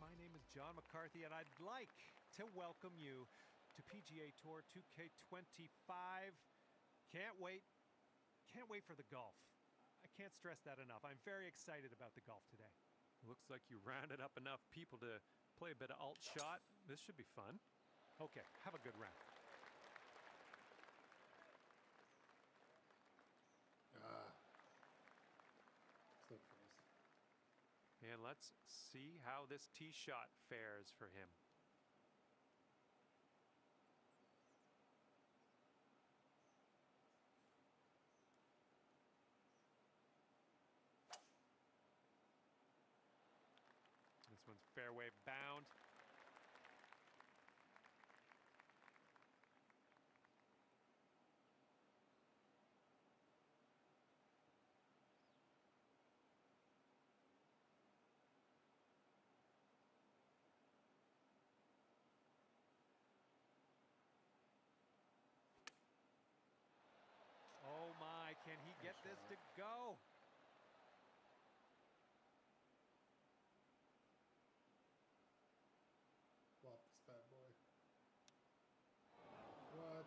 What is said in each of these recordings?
My name is John McCarthy, and I'd like to welcome you to PGA Tour 2K25. Can't wait for the golf. I can't stress that enough. I'm very excited about the golf today. Looks like you rounded up enough people to play a bit of alt shot. This should be fun. Okay, have a good round. So close. And let's see how this tee shot fares for him. This one's fairway bound. Oh my, can he get this to go? Flop this bad boy. What?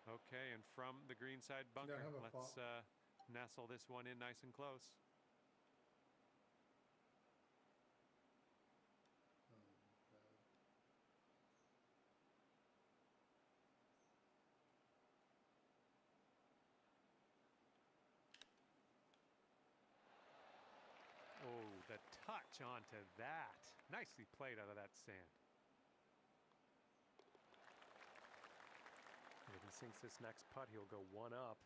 Okay, and from the greenside bunker, let's nestle this one in nice and close. Oh, the touch onto that. Nicely played out of that sand. If he sinks this next putt, he'll go one up.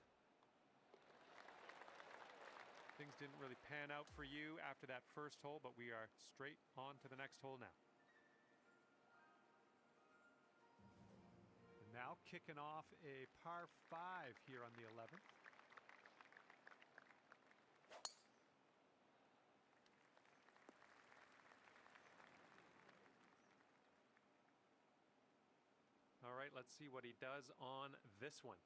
Things didn't really pan out for you after that first hole, but we are straight on to the next hole now. And now kicking off a par 5 here on the 11th. All right, let's see what he does on this one.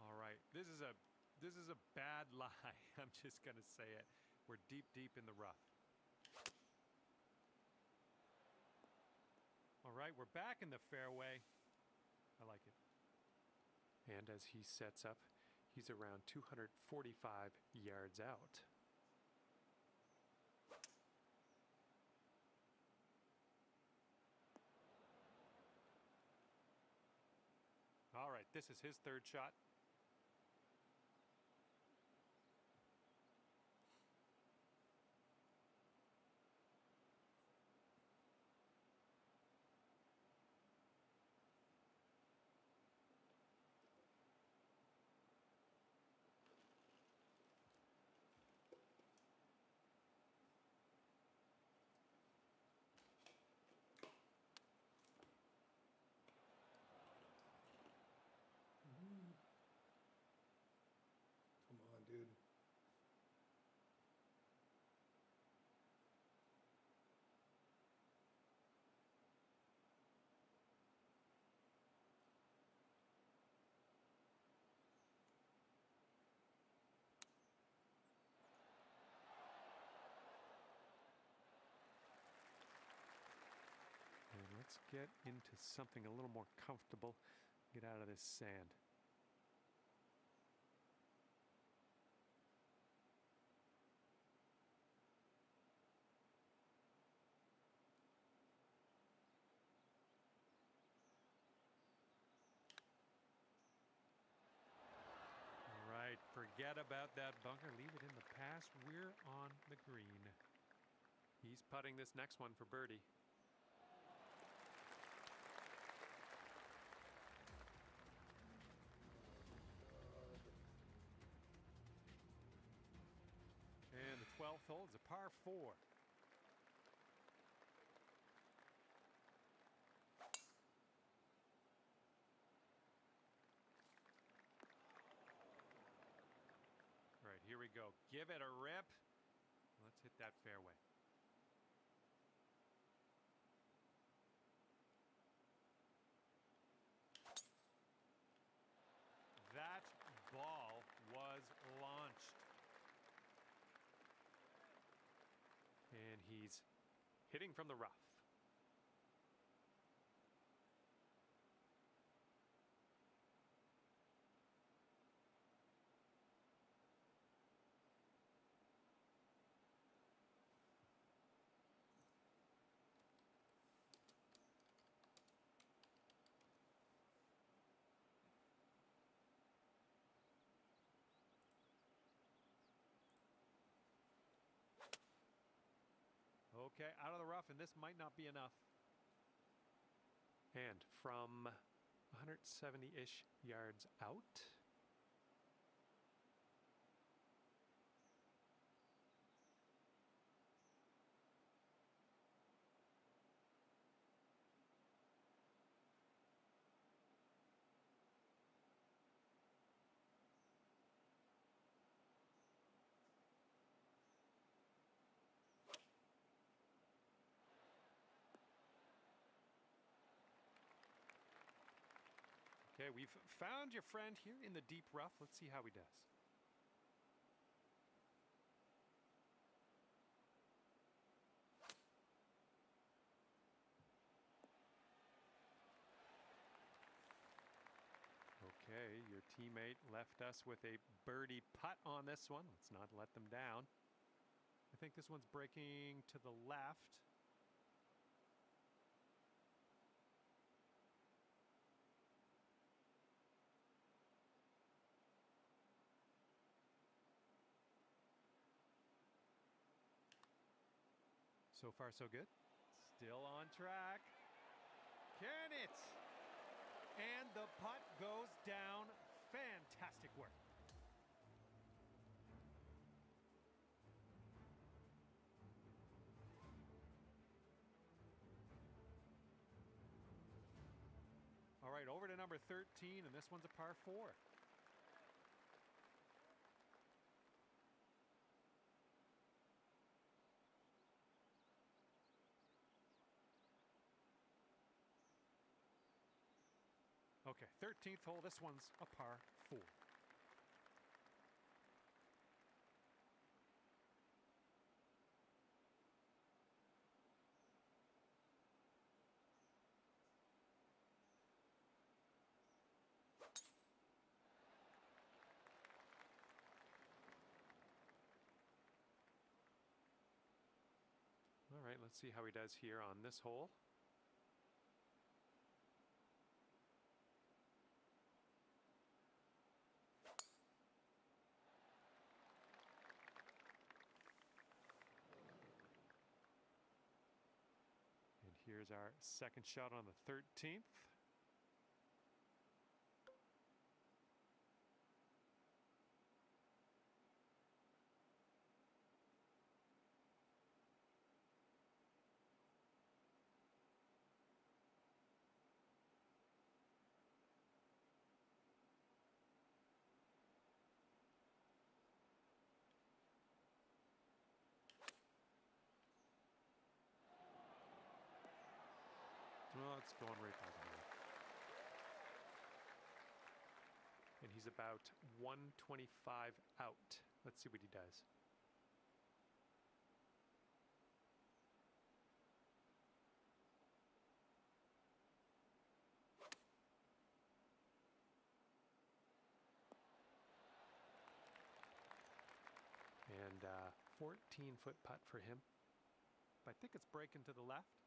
All right, this is a bad lie. I'm just gonna say it. We're deep in the rough. All right, we're back in the fairway. I like it. And as he sets up, he's around 245 yards out. All right, this is his third shot. Come on, dude. And let's get into something a little more comfortable. Get out of this sand. All right, forget about that bunker. Leave it in the past. We're on the green. He's putting this next one for birdie. And the 12th hole is a par 4. All right, here we go. Give it a rip. Let's hit that fairway. That ball was launched. And he's hitting from the rough. Okay, out of the rough, and this might not be enough. And from 170-ish yards out. Okay, we've found your friend here in the deep rough. Let's see how he does. Okay, your teammate left us with a birdie putt on this one. Let's not let them down. I think this one's breaking to the left. So far, so good. Still on track. Can it? And the putt goes down. Fantastic work. All right, over to number 13, and this one's a par 4. Okay, 13th hole. This one's a par 4. All right, let's see how he does here on this hole. And here's our second shot on the 13th. Well, it's going right by the net. And he's about 125 out. Let's see what he does. 14-foot putt for him. I think it's breaking to the left.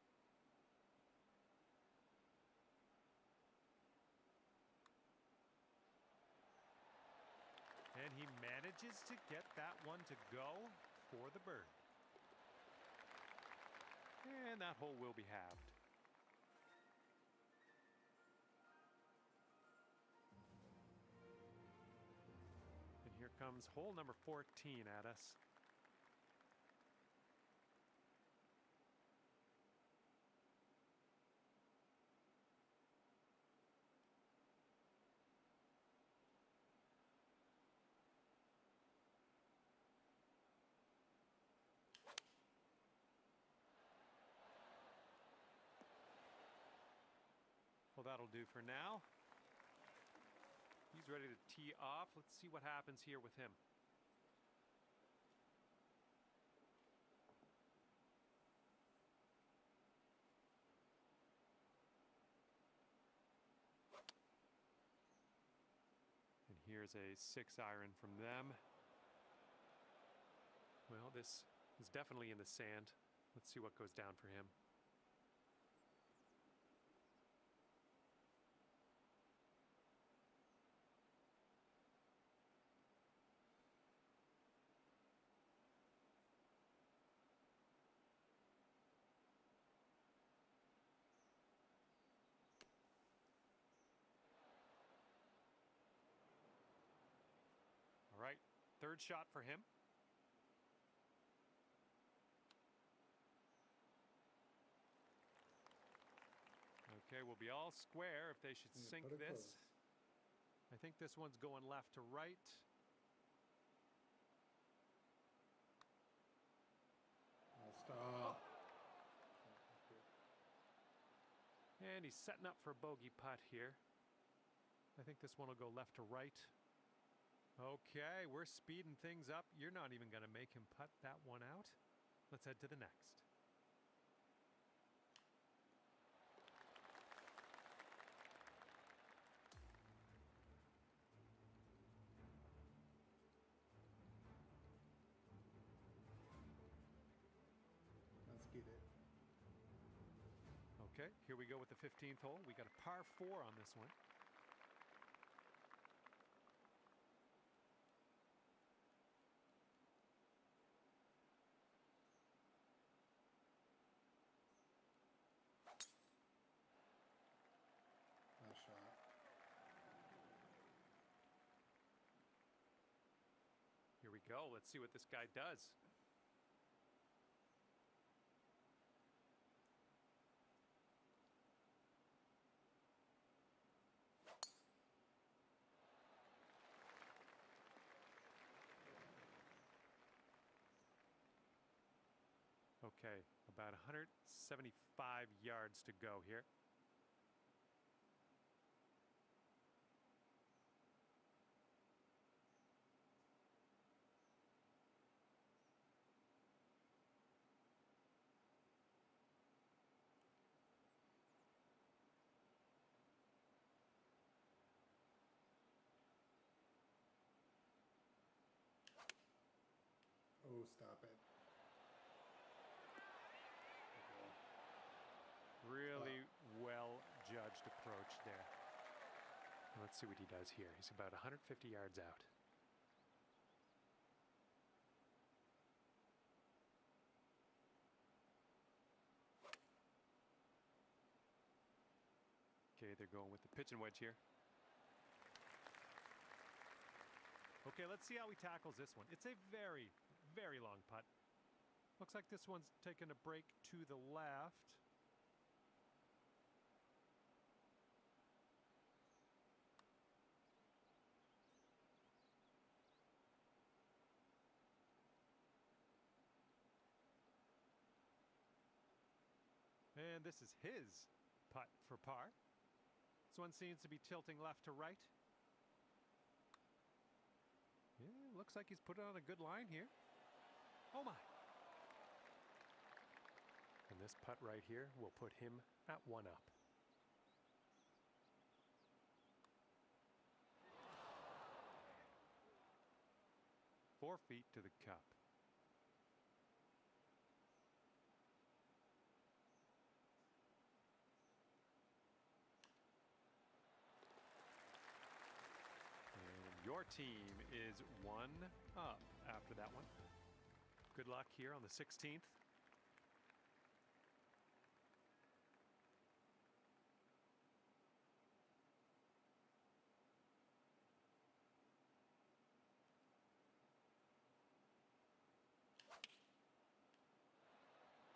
And he manages to get that one to go for the bird. And that hole will be halved. And here comes hole number 14 at us. Well, that'll do for now. He's ready to tee off. Let's see what happens here with him. And here's a 6-iron from them. Well, this is definitely in the sand. Let's see what goes down for him. All right, third shot for him. Okay, we'll be all square if they should sink this. Close. I think this one's going left to right. Stop. And he's setting up for a bogey putt here. I think this one will go left to right. Okay, we're speeding things up. You're not even going to make him putt that one out. Let's head to the next. Let's get it. Okay, here we go with the 15th hole. We got a par 4 on this one. Nice shot. Here we go. Let's see what this guy does. Okay, about 175 yards to go here. Oh, stop it. Really well judged approach there. Let's see what he does here. He's about 150 yards out. Okay, they're going with the pitch and wedge here. Okay, let's see how he tackles this one. It's a very, very long putt. Looks like this one's taking a break to the left. And this is his putt for par. This one seems to be tilting left to right. Yeah, looks like he's put it on a good line here. Oh my. And this putt right here will put him at 1 up. Four feet to the cup. Your team is 1 up after that one. Good luck here on the 16th.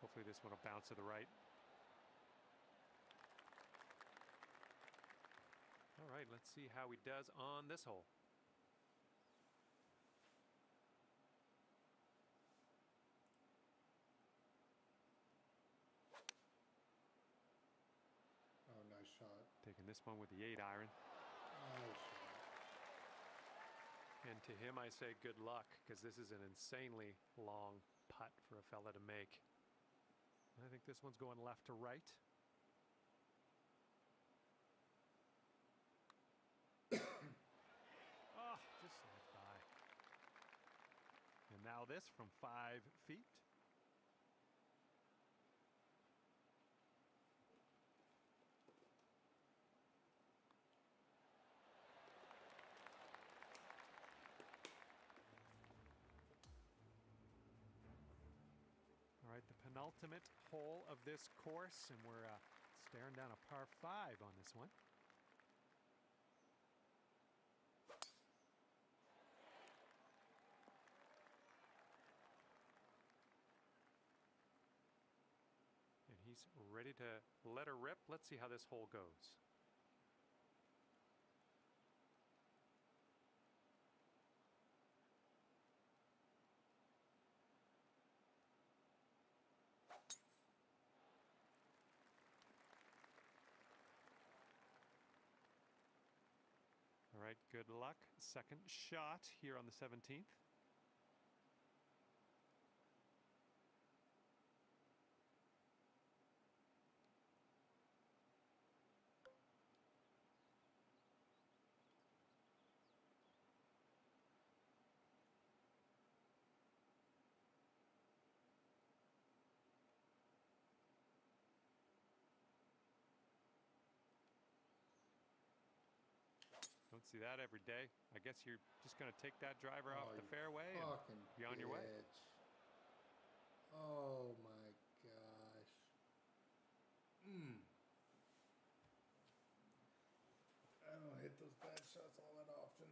Hopefully this one will bounce to the right. All right, let's see how he does on this hole. Oh, nice shot. Taking this one with the 8-iron. Nice shot. And to him I say good luck, because this is an insanely long putt for a fella to make. I think this one's going left to right. Oh, just slipped by. And now this from 5 feet. All right, the penultimate hole of this course, and we're staring down a par 5 on this one. And he's ready to let her rip. Let's see how this hole goes. All right, good luck. Second shot here on the 17th. Don't see that every day. I guess you're just going to take that driver off the fairway and be on your way. Oh my gosh. I don't hit those bad shots all that often.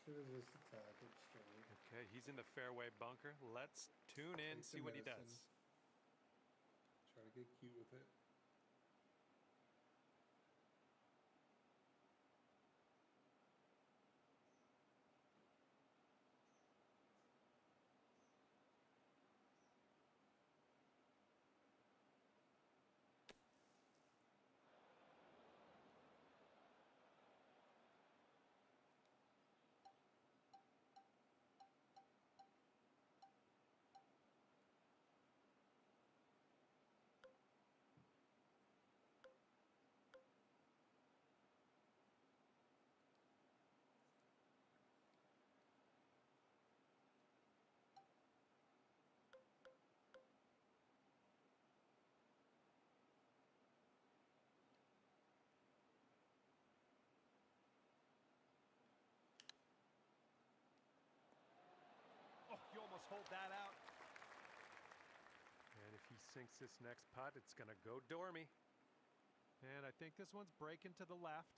Should have just attacked it straight. Okay, he's in the fairway bunker. Let's tune in, see what he does. Try to get cute with it. Oh, you almost hold that out. And if he sinks this next putt, it's going to go dormy. And I think this one's breaking to the left.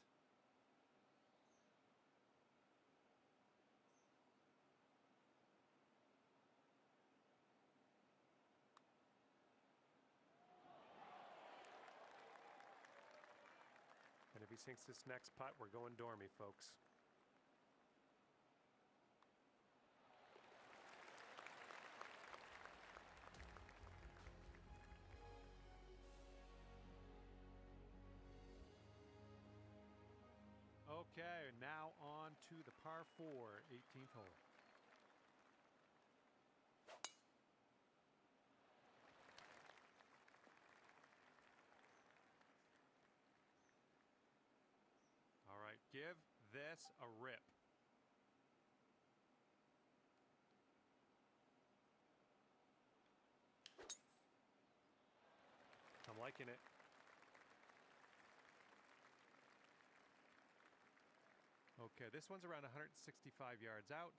And if he sinks this next putt, we're going dormy, folks. Okay, now on to the par 4, 18th hole. All right, give this a rip. I'm liking it. Okay, this one's around 165 yards out.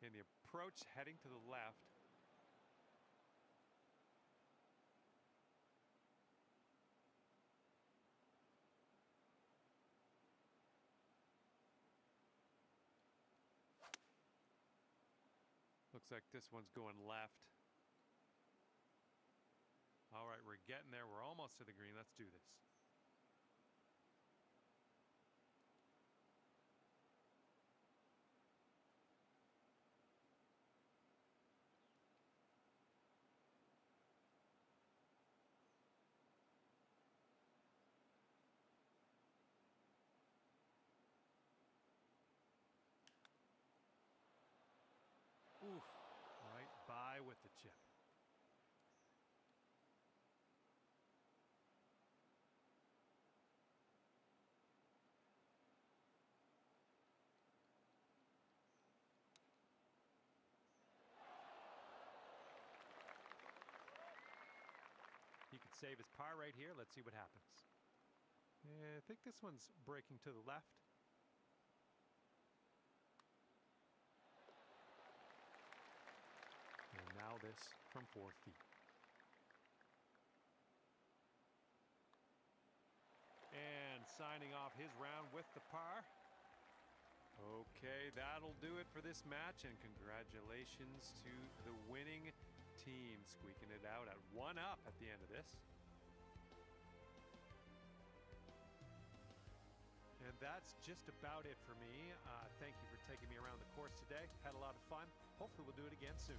In the approach, heading to the left. Looks like this one's going left. All right, we're getting there. We're almost to the green. Let's do this. Oof, right by with the chip. He could save his par right here. Let's see what happens. Yeah, I think this one's breaking to the left. And now this from 4 feet. And signing off his round with the par. Okay, that'll do it for this match, and congratulations to the winning team, squeaking it out at 1 up at the end of this. And that's just about it for me. Thank you for taking me around the course today. Had a lot of fun. Hopefully we'll do it again soon.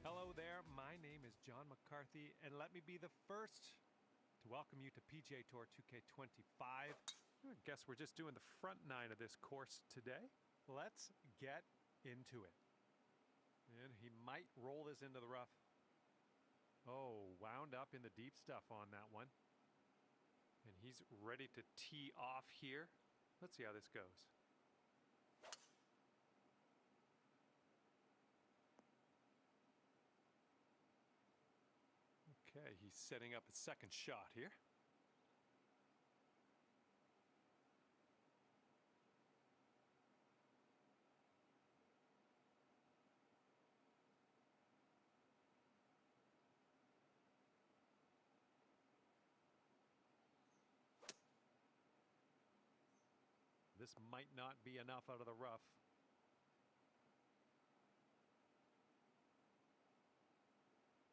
Hello there, my name is John McCarthy, and let me be the first to welcome you to PGA Tour 2K25. I guess we're just doing the front 9 of this course today. Let's get into it. And he might roll this into the rough. Oh, wound up in the deep stuff on that one. And he's ready to tee off here. Let's see how this goes. Okay, he's setting up his second shot here. This might not be enough out of the rough.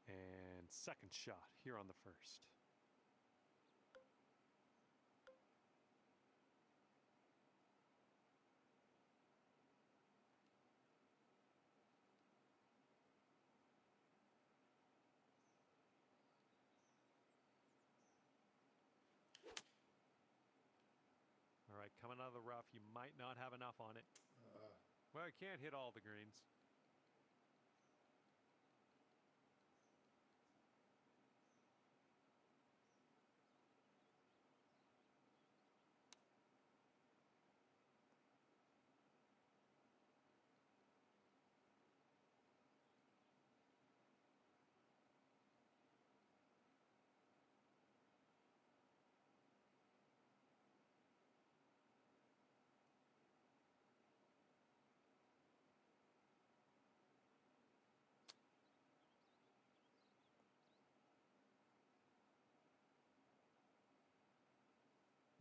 And second shot here on the first. All right, coming out of the rough, you might not have enough on it. Well, you can't hit all the greens.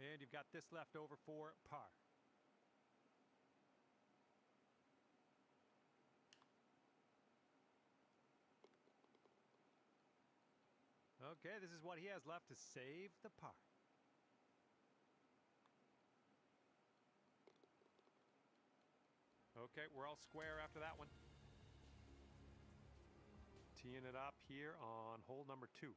And you've got this left over for par. Okay, this is what he has left to save the par. Okay, we're all square after that one. Teeing it up here on hole number 2.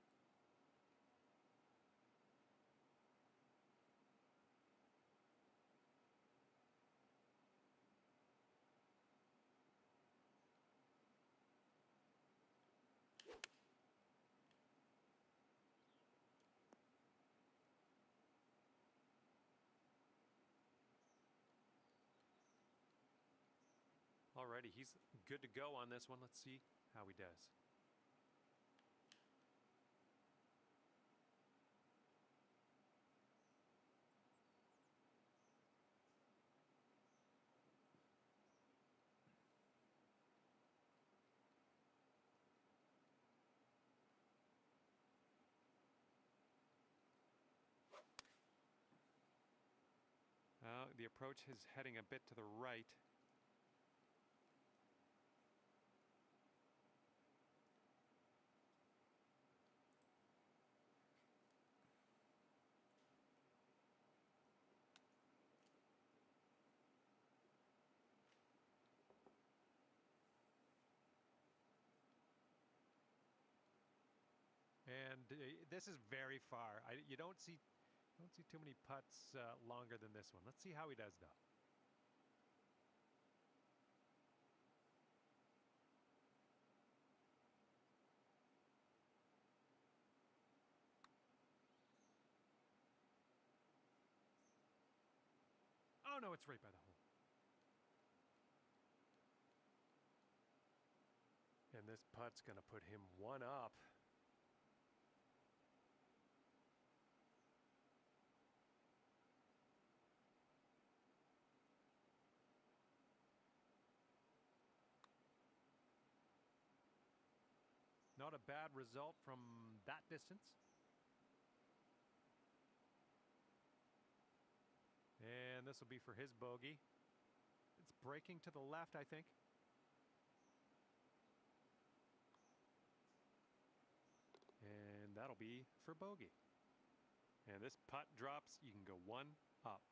Alrighty, he's good to go on this one. Let's see how he does. The approach is heading a bit to the right. And this is very far. You don't see too many putts longer than this one. Let's see how he does, though. Oh, no, it's right by the hole. And this putt's going to put him one up. Not a bad result from that distance. And this will be for his bogey. It's breaking to the left, I think. And that'll be for bogey. And this putt drops, you can go one up.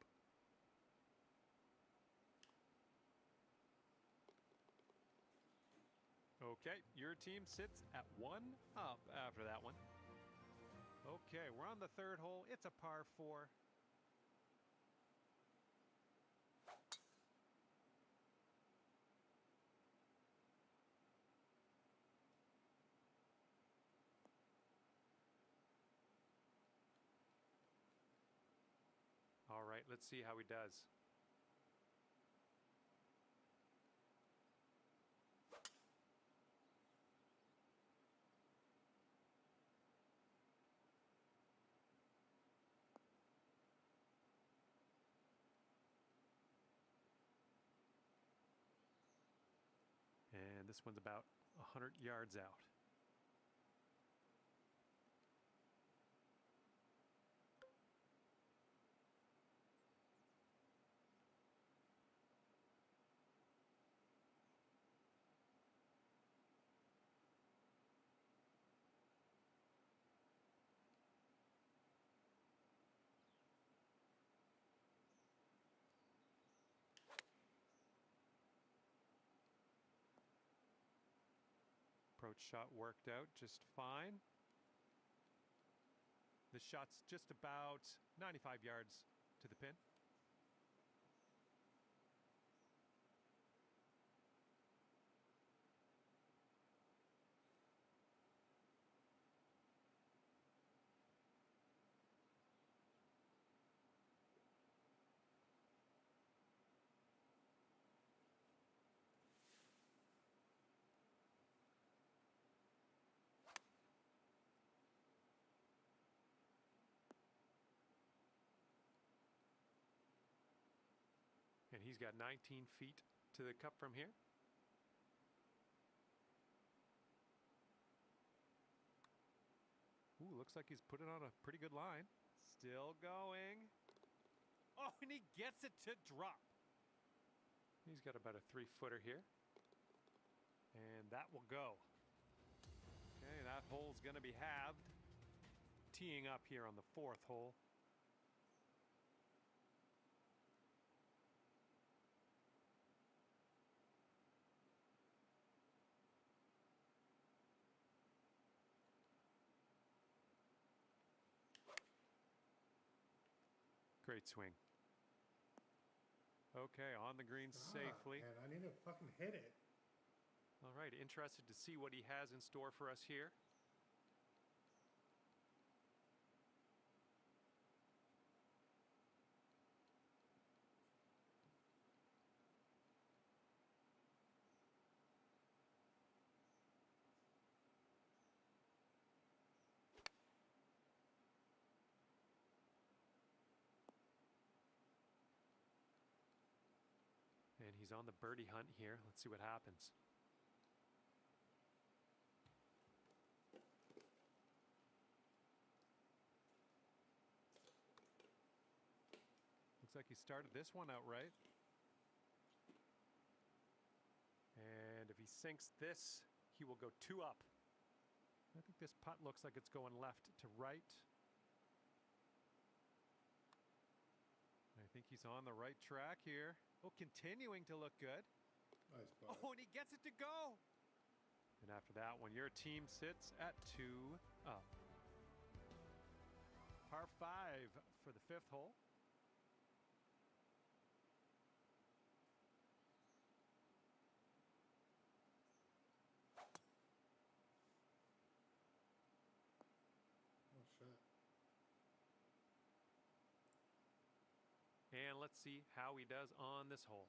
Okay, your team sits at one up after that one. Okay, we're on the third hole. It's a par 4. right, let's see how he does. And this one's about 100 yards out. Approach shot worked out just fine. The shot's just about 95 yards to the pin. And he's got 19 feet to the cup from here. Ooh, looks like he's put it on a pretty good line. Still going. Oh, and he gets it to drop. He's got about a 3-footer here. And that will go. Okay, that hole's going to be halved. Teeing up here on the 4th hole. Great swing. Okay, on the green safely. Man, I need to fucking hit it. All right, interested to see what he has in store for us here. And he's on the birdie hunt here. Let's see what happens. Looks like he started this one out right. And if he sinks this, he will go 2 up. I think this putt looks like it's going left to right. I think he's on the right track here. Oh, continuing to look good. Nice putt. Oh, and he gets it to go. And after that one, your team sits at 2 up. Par 5 for the 5th hole. Oh, shit. And let's see how he does on this hole.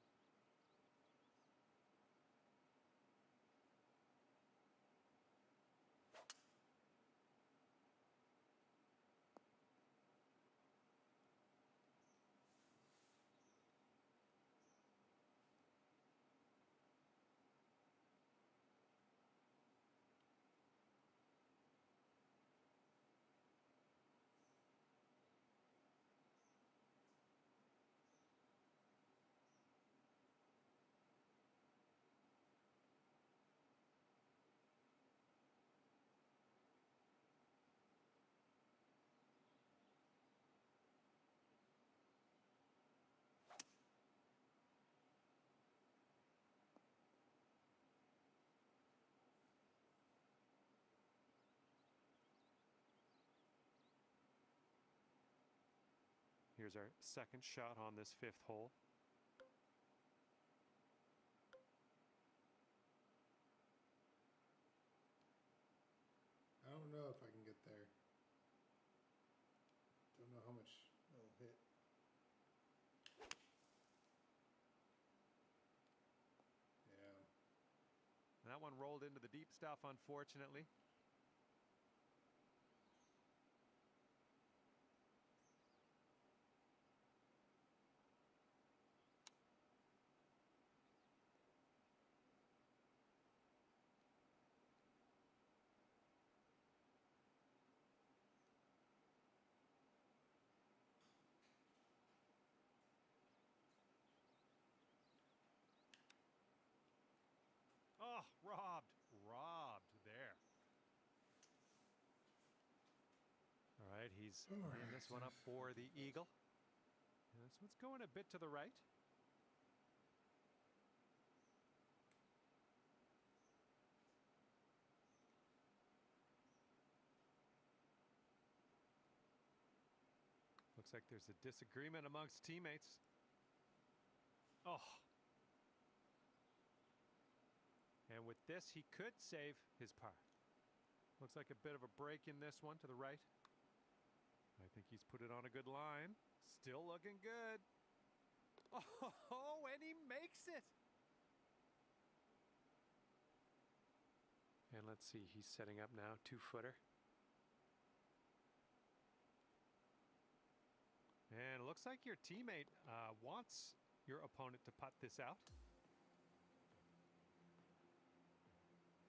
Here's our second shot on this 5th hole. I don't know if I can get there. Don't know how much it'll hit. one rolled into the deep stuff, unfortunately. Oh, robbed there. All right, he's laying this one up for the eagle. And this one's going a bit to the right. Looks like there's a disagreement amongst teammates. Oh. And with this, he could save his par. Looks like a bit of a break in this one to the right. I think he's put it on a good line. Still looking good. Oh, and he makes it. And let's see, he's setting up now, 2-footer. And it looks like your teammate wants your opponent to putt this out.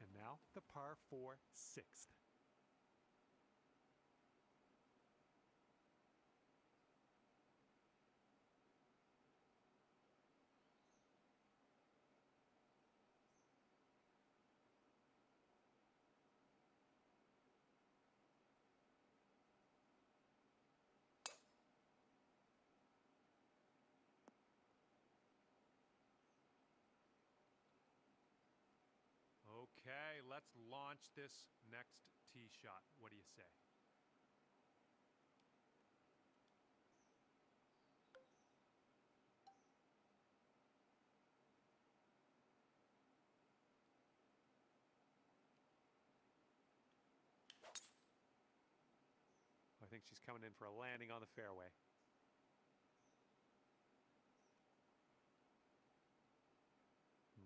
And now the par 4 6th. Okay, let's launch this next tee shot. What do you say? I think she's coming in for a landing on the fairway.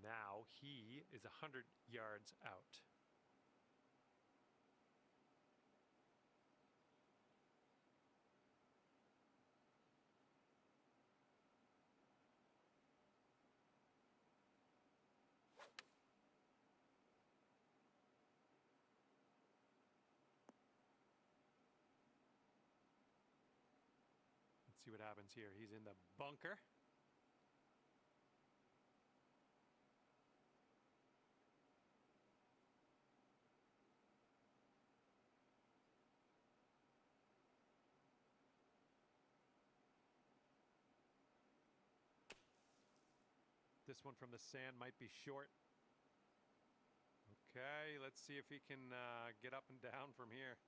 Now he is 100 yards out. Let's see what happens here. He's in the bunker. This one from the sand might be short. Okay, let's see if he can get up and down from here.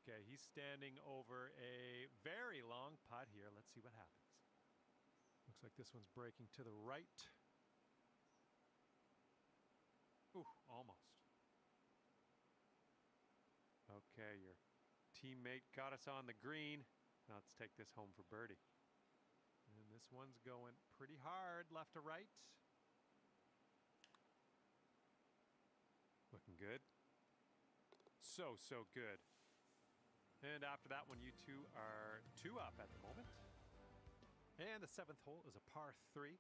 Okay, he's standing over a very long putt here. Let's see what happens. Looks like this one's breaking to the right. Ooh, almost. Okay, your teammate got us on the green. Now let's take this home for birdie. And this one's going pretty hard, left to right. Looking good. So good. And after that one, you two are 2 up at the moment. And the 7th hole is a par 3.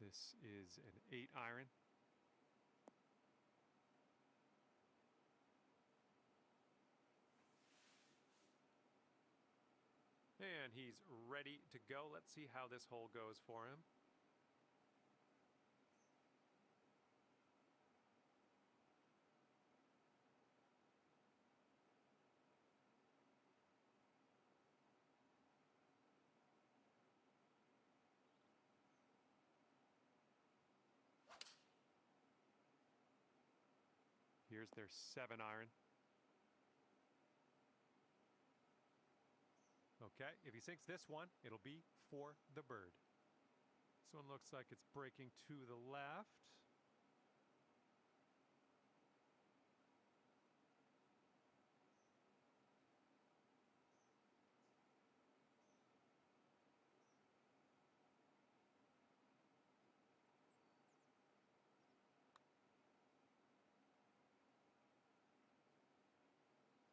This is an 8-iron. And he's ready to go. Let's see how this hole goes for him. Here's their 7-iron. Okay, if he sinks this one, it'll be for the bird. This one looks like it's breaking to the left.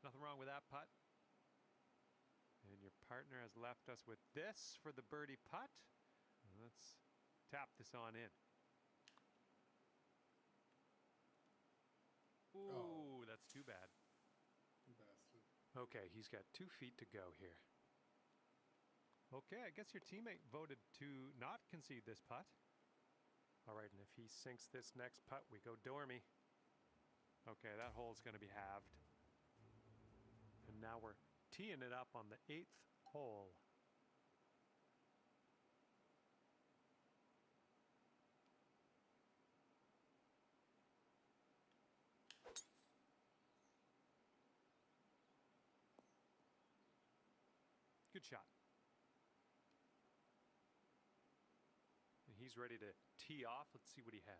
Nothing wrong with that putt. And your partner has left us with this for the birdie putt. Let's tap this on in. Ooh, that's too bad. Bastard. Okay, he's got 2 feet to go here. Okay, I guess your teammate voted to not concede this putt. All right, and if he sinks this next putt, we go dormy. Okay, that hole's going to be halved. And now we're teeing it up on the 8th hole. Good shot. And he's ready to tee off. Let's see what he has.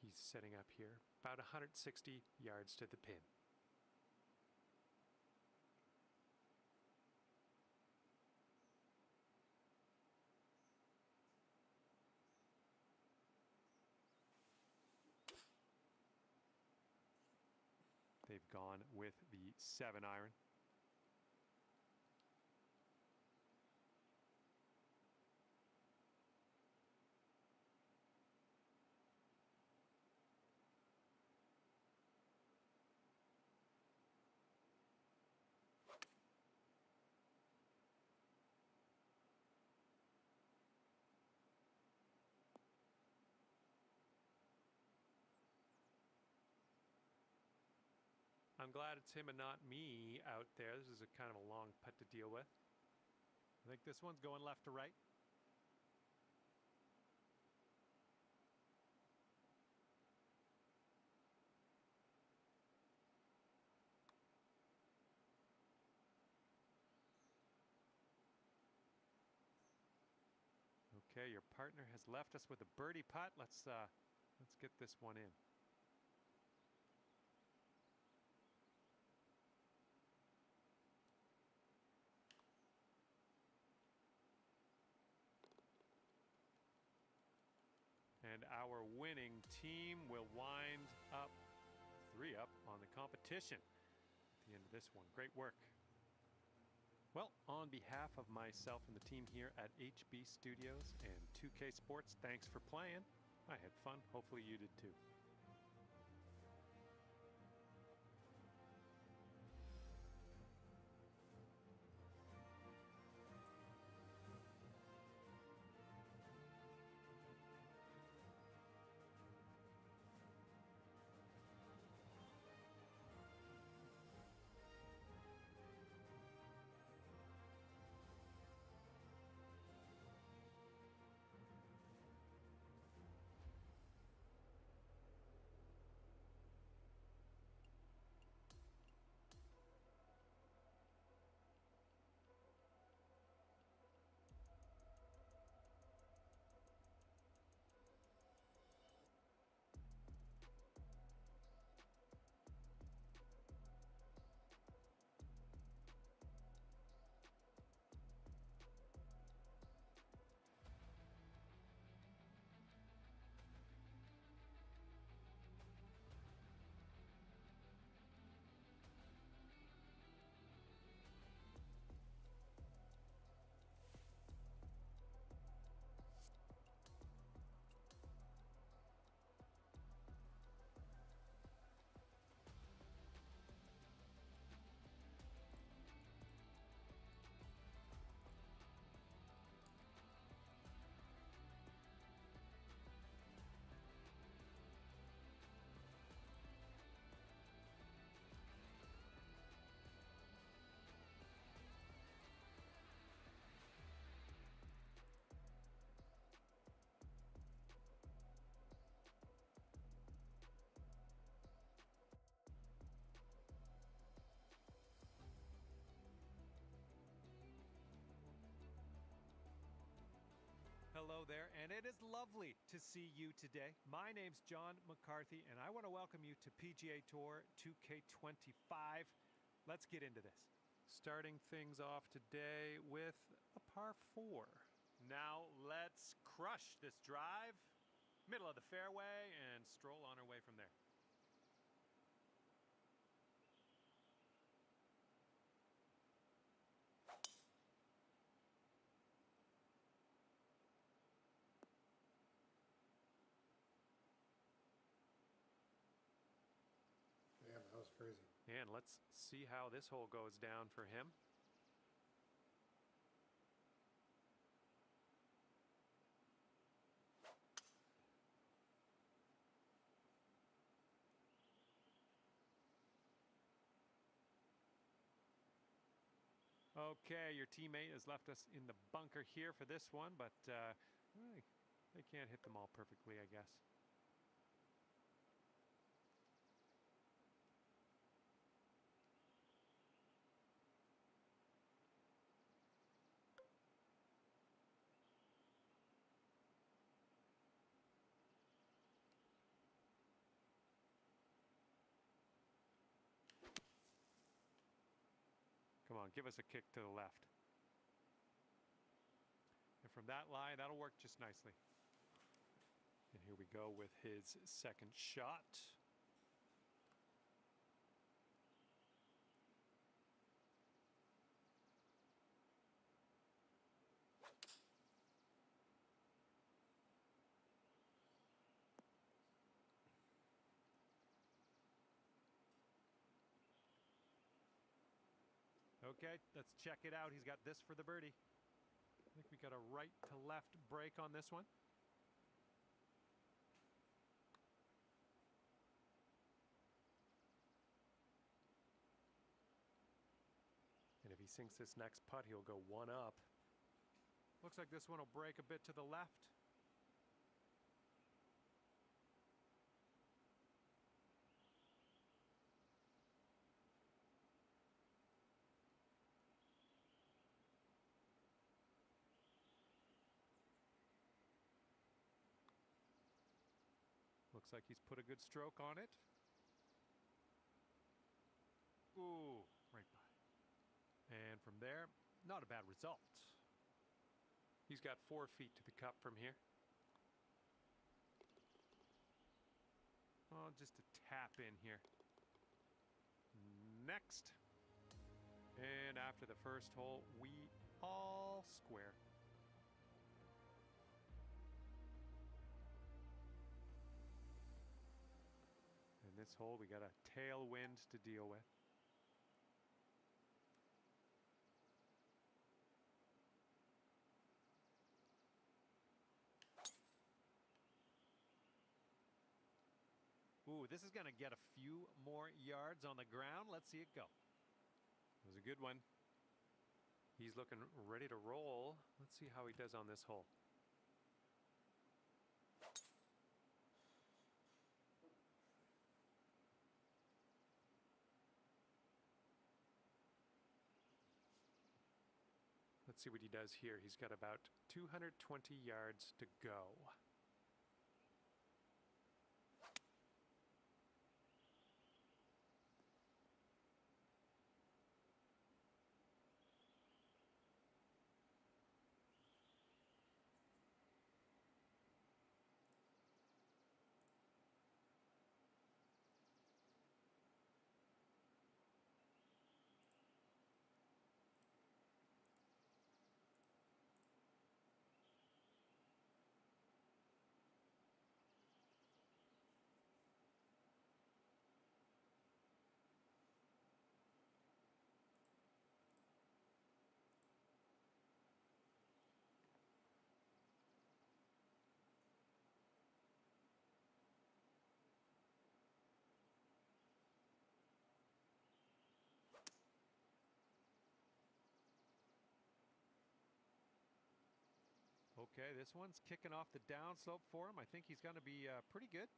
He's setting up here, about 160 yards to the pin. They've gone with the 7-iron. I'm glad it's him and not me out there. This is a kind of a long putt to deal with. I think this one's going left to right. Okay, your partner has left us with a birdie putt. Let's get this one in. And our winning team will wind up 3 up on the competition at the end of this one. Great work. Well, on behalf of myself and the team here at HB Studios and 2K Sports, thanks for playing. I had fun. Hopefully you did too. Hello there, and it is lovely to see you today. My name's John McCarthy, and I want to welcome you to PGA Tour 2K25. Let's get into this. Starting things off today with a par 4. Now let's crush this drive, middle of the fairway, and stroll on our way from there. Damn, that was crazy. And let's see how this hole goes down for him. Okay, your teammate has left us in the bunker here for this one, but they can't hit them all perfectly, I guess. Come on, give us a kick to the left. And from that line, that'll work just nicely. And here we go with his second shot. Okay, let's check it out. He's got this for the birdie. I think we got a right to left break on this one. And if he sinks this next putt, he'll go one up. Looks like this one will break a bit to the left. Looks like he's put a good stroke on it. Ooh, right by. And from there, not a bad result. He's got 4 feet to the cup from here. Oh, just a tap in here. Next. And after the first hole, we all square. In this hole, we got a tailwind to deal with. Ooh, this is going to get a few more yards on the ground. Let's see it go. It was a good one. He's looking ready to roll. Let's see how he does on this hole. Let's see what he does here. He's got about 220 yards to go. Okay, this one's kicking off the downslope for him. I think he's going to be pretty good.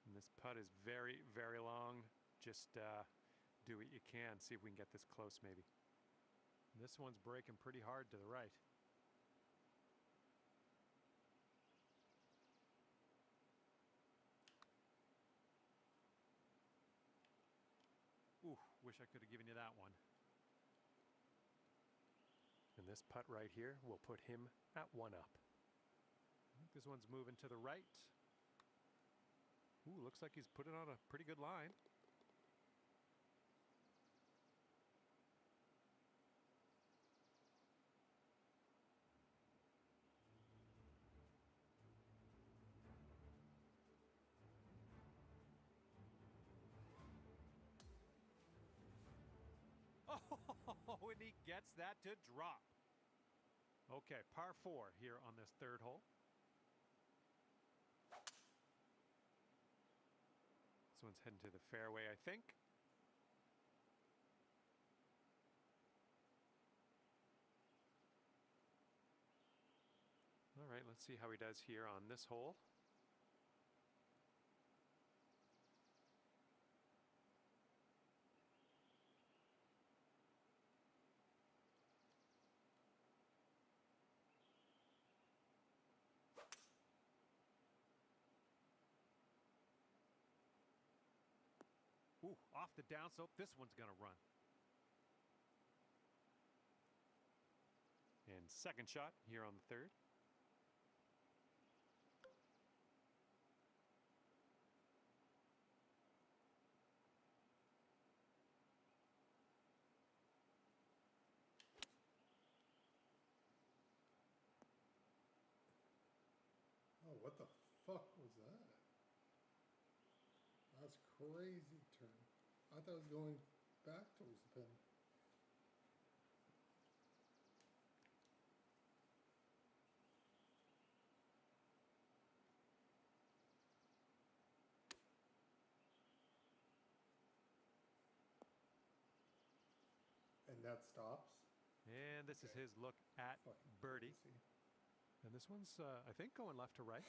And this putt is very, very long. Just do what you can. See if we can get this close maybe. This one's breaking pretty hard to the right. Ooh, wish I could have given you that one. And this putt right here will put him at 1 up. I think this one's moving to the right. Ooh, looks like he's put it on a pretty good line. Oh, and he gets that to drop. Okay, par 4 here on this third hole. This one's heading to the fairway, I think. All right, let's see how he does here on this hole. Ooh, off the downslope. This one's going to run. And second shot here on the third. Oh, what the fuck was that? That's crazy turn. I thought it was going back towards the pin. And that stops. And this is his look at Fucking birdie. crazy. And this one's, I think, going left to right.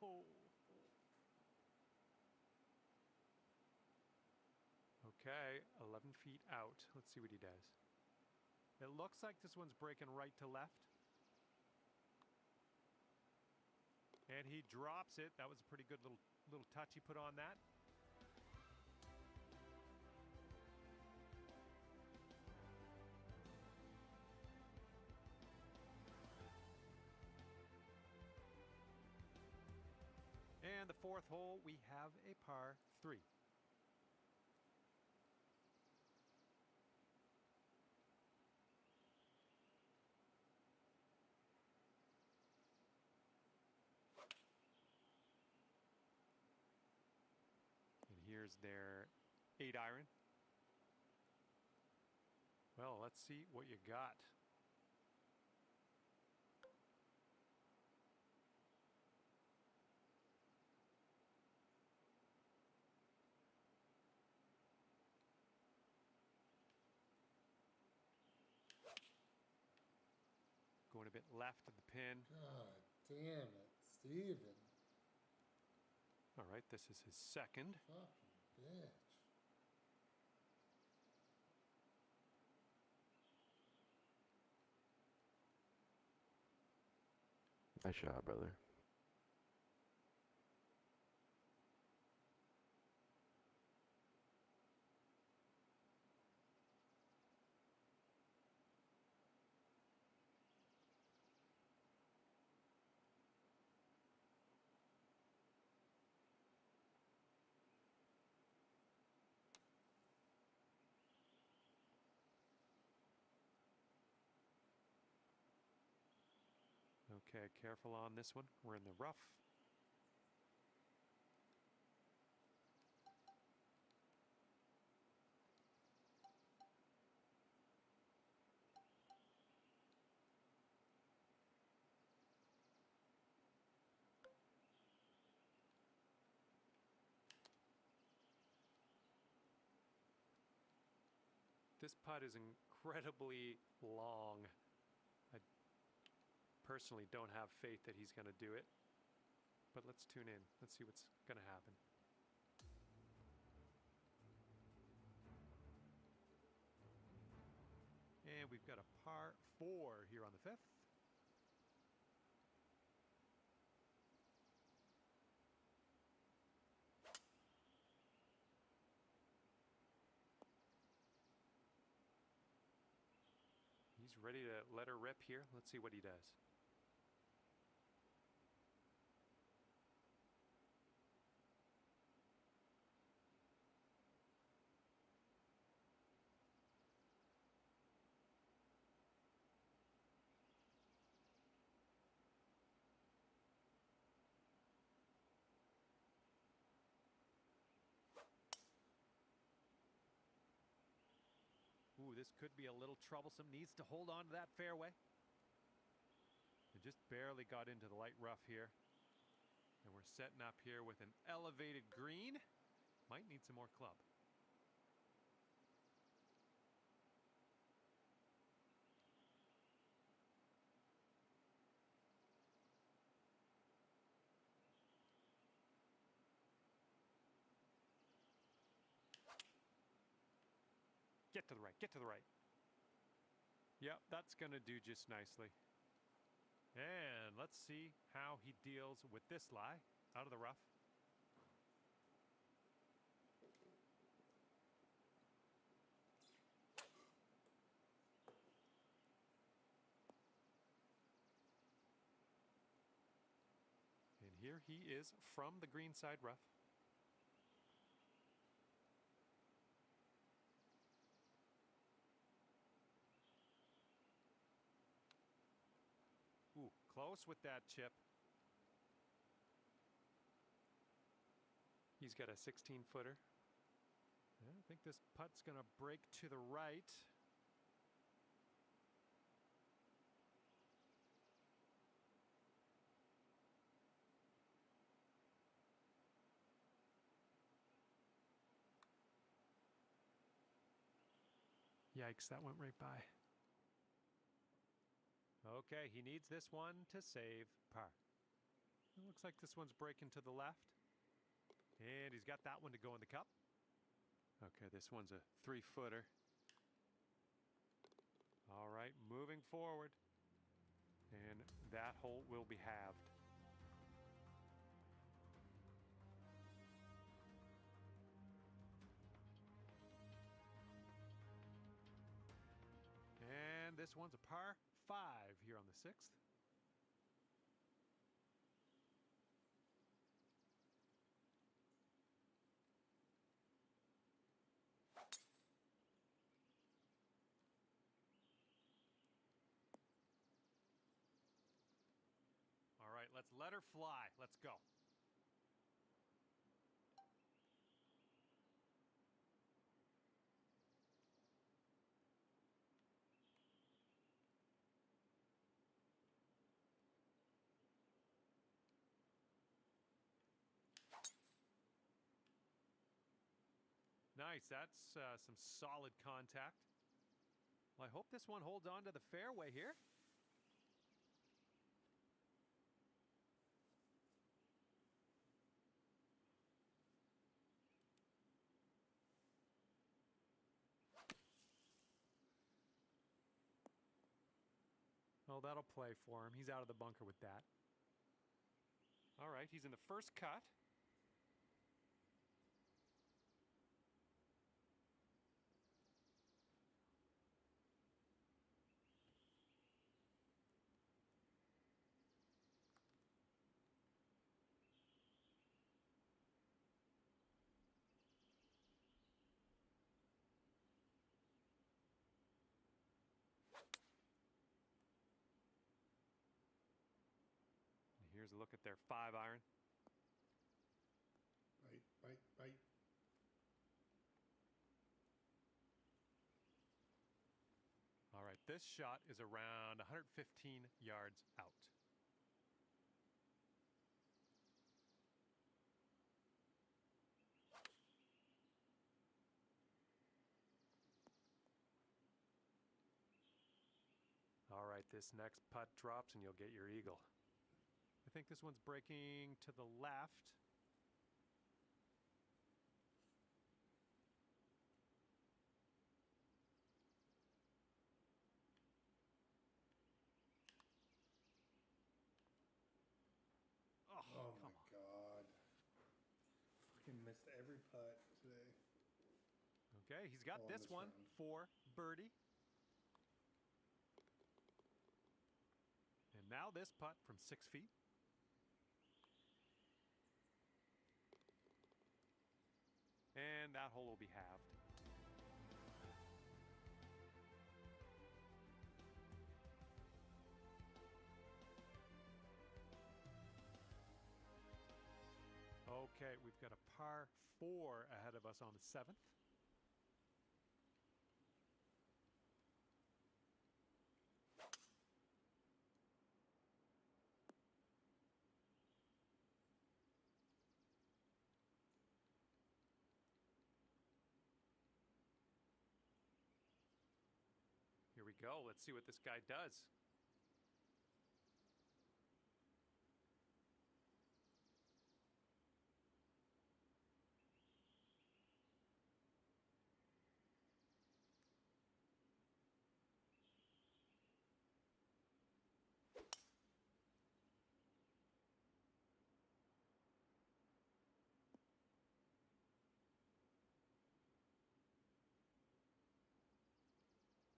Oh. Okay, 11 feet out. Let's see what he does. It looks like this one's breaking right to left. And he drops it. That was a pretty good little touch he put on that. And the fourth hole, we have a par 3. And here's their 8-iron. Well, let's see what you got. Going a bit left of the pin. God damn it, Steven. All right, this is his second. Fucking bitch. Nice shot, brother. Okay, careful on this one. We're in the rough. This putt is incredibly long. I personally don't have faith that he's going to do it. But let's tune in. Let's see what's going to happen. And we've got a par 4 here on the 5th. He's ready to let her rip here. Let's see what he does. Ooh, this could be a little troublesome. Needs to hold on to that fairway. It just barely got into the light rough here. And we're setting up here with an elevated green. Might need some more club. Get to the right, get to the right. Yep, that's going to do just nicely. And let's see how he deals with this lie out of the rough. And here he is from the green side rough. Ooh, close with that chip. He's got a 16-footer. I think this putt's going to break to the right. Yikes, that went right by. Okay, he needs this one to save par. It looks like this one's breaking to the left. And he's got that one to go in the cup. Okay, this one's a 3-footer. All right, moving forward. And that hole will be halved. And this one's a par 5 here on the 6th. All right, let's let her fly. Let's go. Nice, that's some solid contact. Well, I hope this one holds on to the fairway here. Oh, that'll play for him. He's out of the bunker with that. All right, he's in the first cut. Here's a look at their 5-iron. Bite. All right, this shot is around 115 yards out. All right, this next putt drops and you'll get your eagle. I think this one's breaking to the left. Oh my God. Fucking missed every putt today. Okay, he's got this one for birdie. And now this putt from 6 feet. And that hole will be halved. Okay, we've got a par 4 ahead of us on the 7th. Here we go. Let's see what this guy does.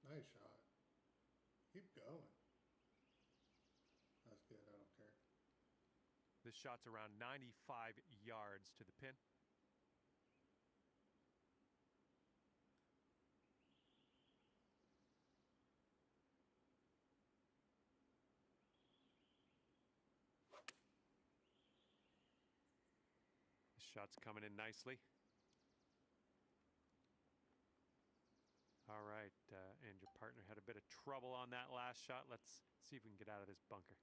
Nice shot. Keep going. That's good. I don't care. This shot's around 95 yards to the pin. This shot's coming in nicely. All right, and your partner had a bit of trouble on that last shot. Let's see if we can get out of this bunker.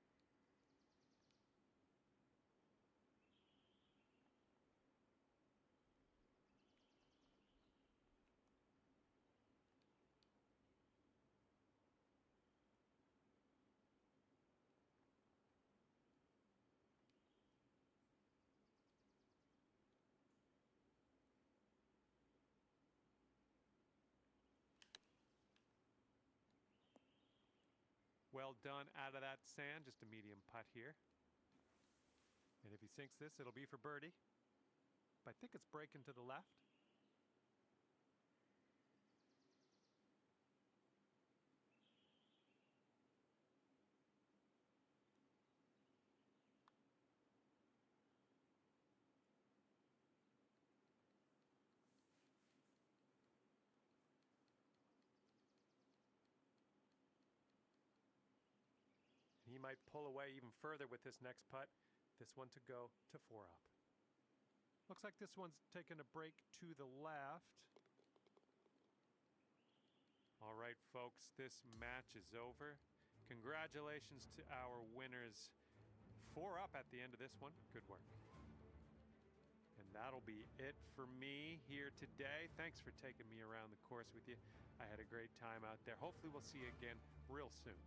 Well done out of that sand, just a medium putt here. And if he sinks this, it'll be for birdie. But I think it's breaking to the left. He might pull away even further with this next putt. This one to go to 4 up. Looks like this one's taking a break to the left. All right, folks, this match is over. Congratulations to our winners. 4 up at the end of this one. Good work. And that'll be it for me here today. Thanks for taking me around the course with you. I had a great time out there. Hopefully we'll see you again real soon.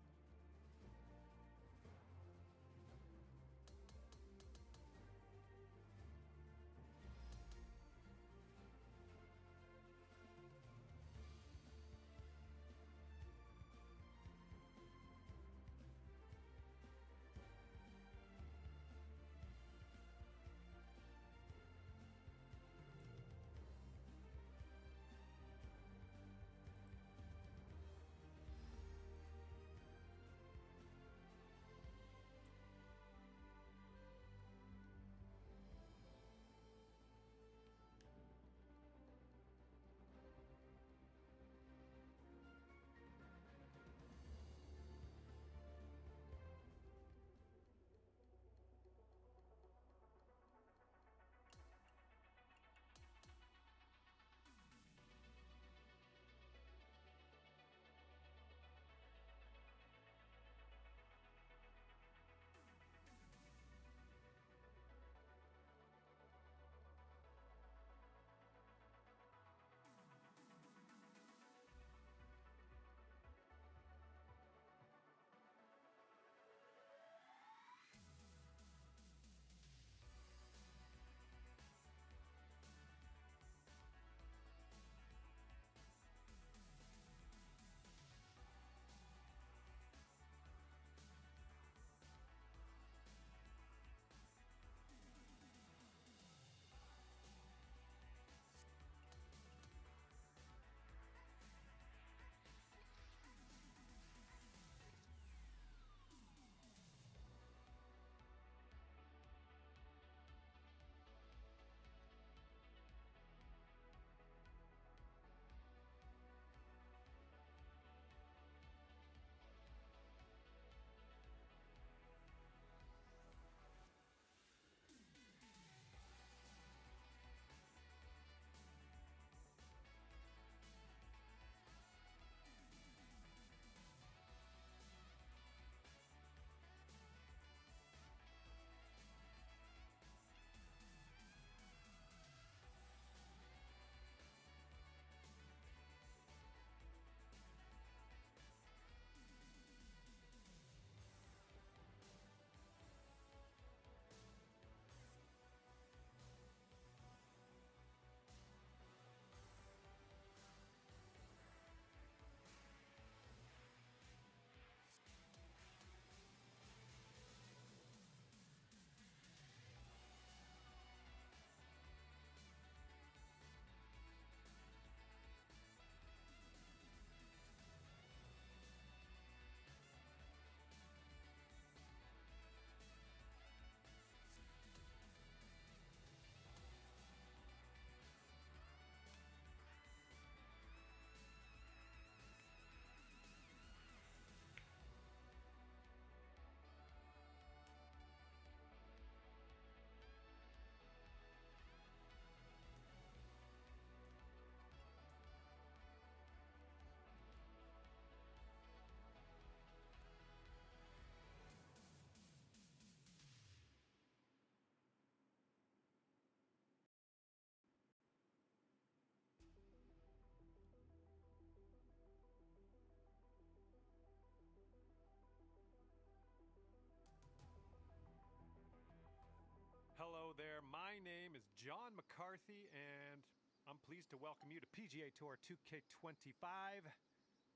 there, my name is John McCarthy, and I'm pleased to welcome you to PGA Tour 2K25.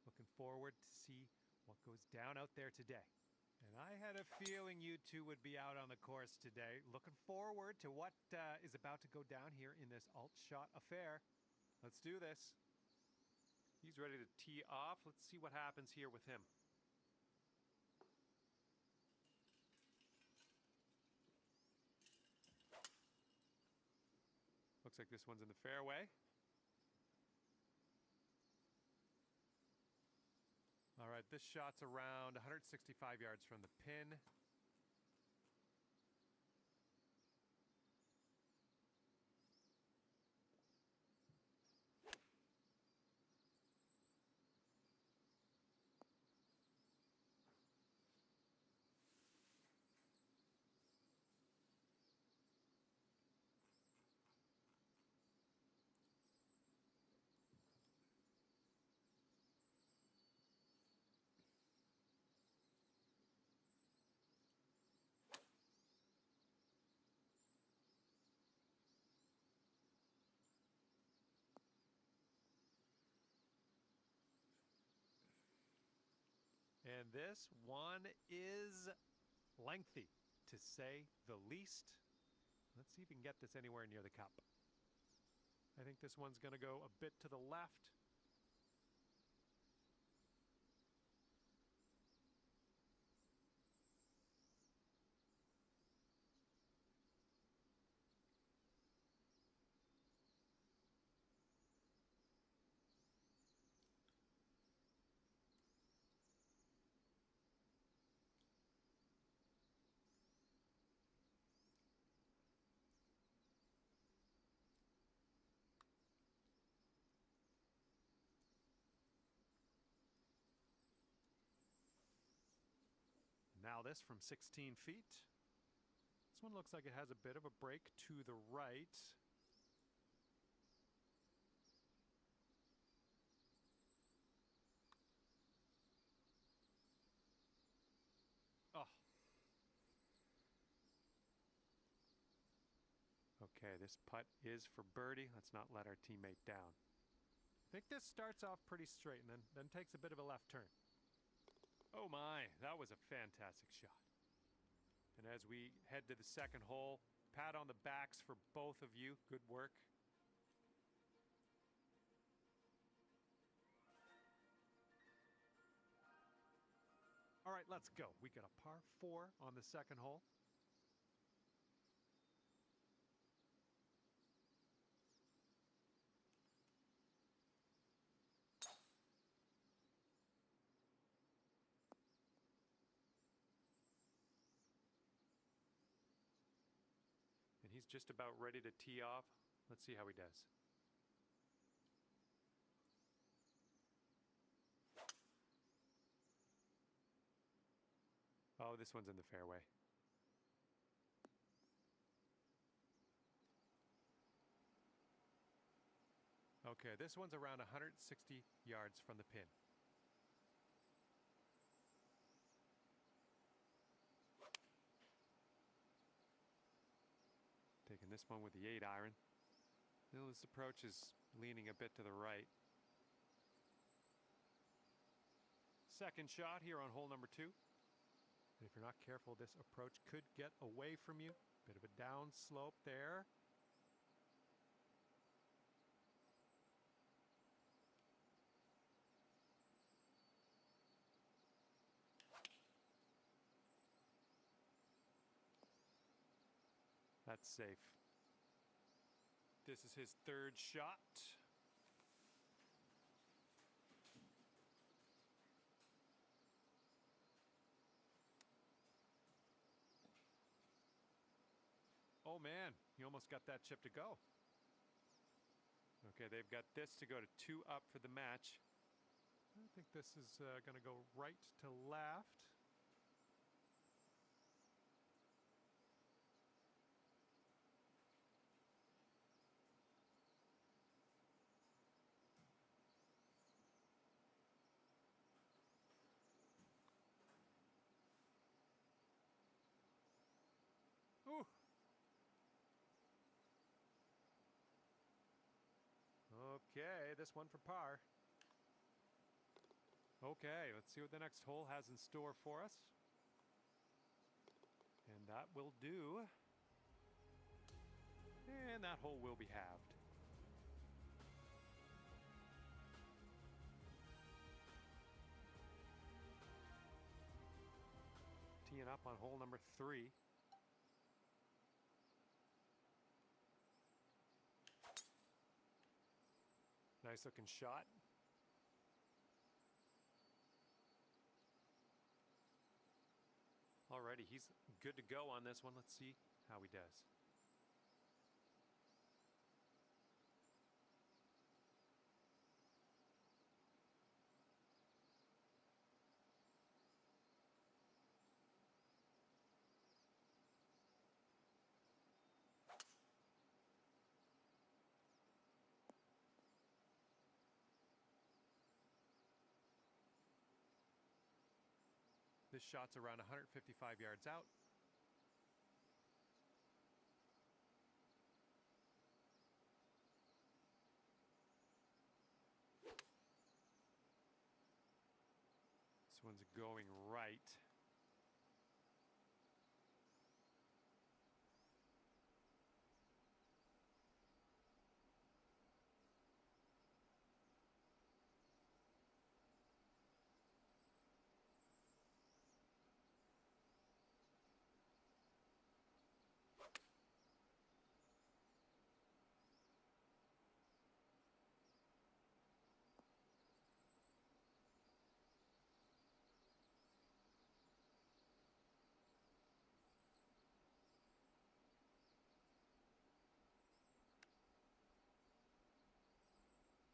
Looking forward to see what goes down out there today. And I had a feeling you two would be out on the course today. Looking forward to what is about to go down here in this alt shot affair. Let's do this. He's ready to tee off. Let's see what happens here with him. Looks like this one's in the fairway. All right, this shot's around 165 yards from the pin. And this one is lengthy, to say the least. Let's see if we can get this anywhere near the cup. I think this one's going to go a bit to the left. Now this from 16 feet. This one looks like it has a bit of a break to the right. Oh. Okay, this putt is for birdie. Let's not let our teammate down. I think this starts off pretty straight and then takes a bit of a left turn. Oh my, that was a fantastic shot. And as we head to the second hole, pat on the backs for both of you. Good work. All right, let's go. We got a par 4 on the second hole. And he's just about ready to tee off. Let's see how he does. Oh, this one's in the fairway. Okay, this one's around 160 yards from the pin. Taking this one with the 8-iron. This approach is leaning a bit to the right. Second shot here on hole number 2. And if you're not careful, this approach could get away from you. Bit of a down slope there. That's safe. This is his third shot. Oh man, he almost got that chip to go. Okay, they've got this to go to 2 up for the match. I think this is going to go right to left. Ooh. Okay, this one for par. Okay, let's see what the next hole has in store for us. And that will do. And that hole will be halved. Teeing up on hole number 3. Nice looking shot. Alrighty, he's good to go on this one. Let's see how he does. This shot's around 155 yards out. This one's going right.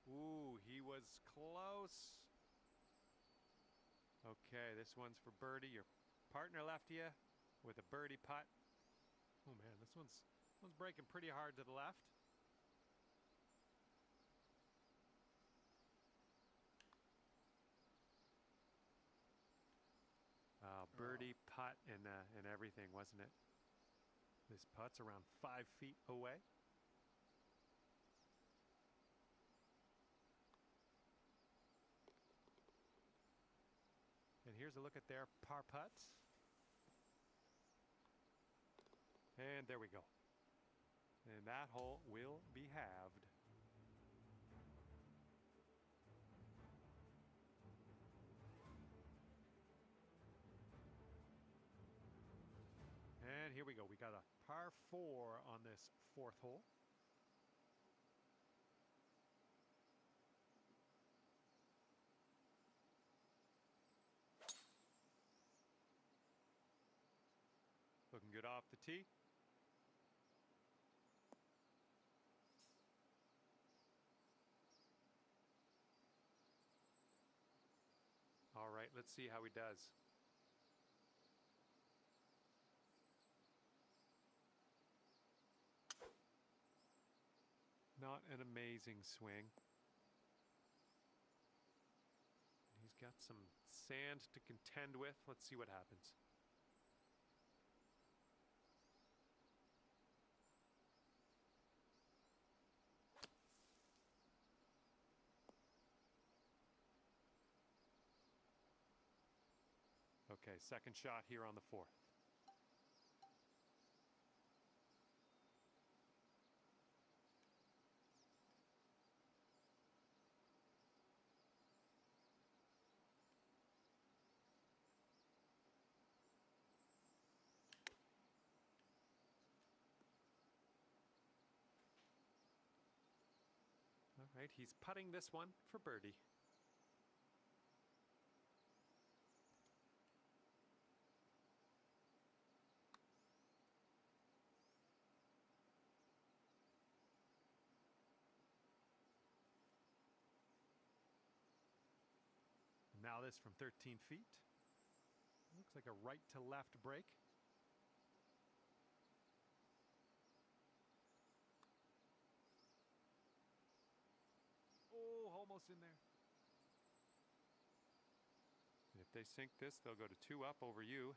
Ooh, he was close. Okay, this one's for birdie. Your partner left you with a birdie putt. Oh man, this one's breaking pretty hard to the left. Birdie putt and everything, wasn't it? This putt's around 5 feet away. And here's a look at their par putts. And there we go. And that hole will be halved. And here we go. We got a par 4 on this 4th hole. Looking good off the tee. All right, let's see how he does. Not an amazing swing. He's got some sand to contend with. Let's see what happens. Okay, second shot here on the 4th. All right, he's putting this one for birdie. Now this from 13 feet. Looks like a right to left break. Oh, almost in there. And if they sink this, they'll go to 2 up over you.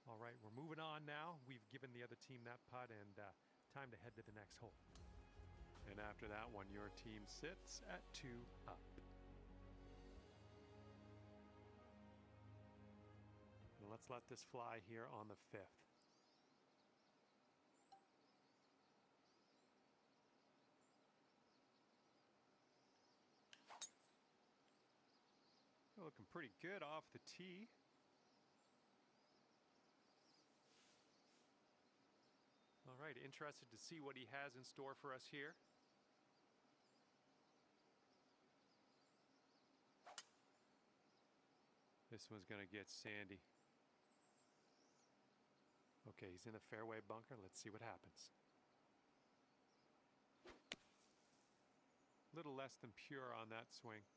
All right, we're moving on now. We've given the other team that putt and time to head to the next hole. And after that one, your team sits at 2 up. And let's let this fly here on the 5th. Looking pretty good off the tee. All right, interested to see what he has in store for us here. This one's going to get sandy. Okay, he's in the fairway bunker. Let's see what happens. A little less than pure on that swing.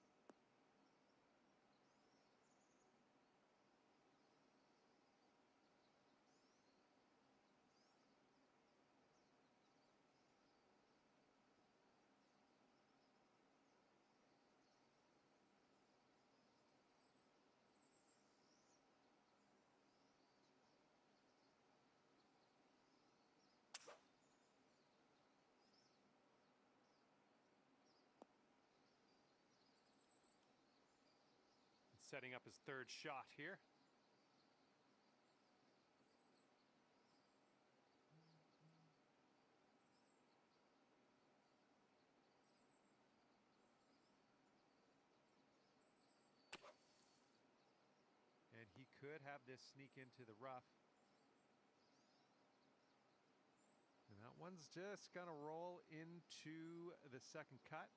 Setting up his 3rd shot here. And he could have this sneak into the rough. And that one's just going to roll into the 2nd cut.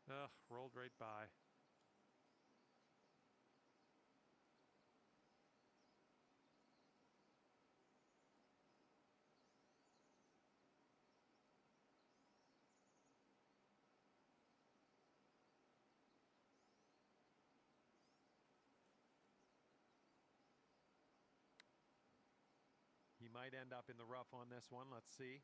Ugh, rolled right by. He might end up in the rough on this one. Let's see.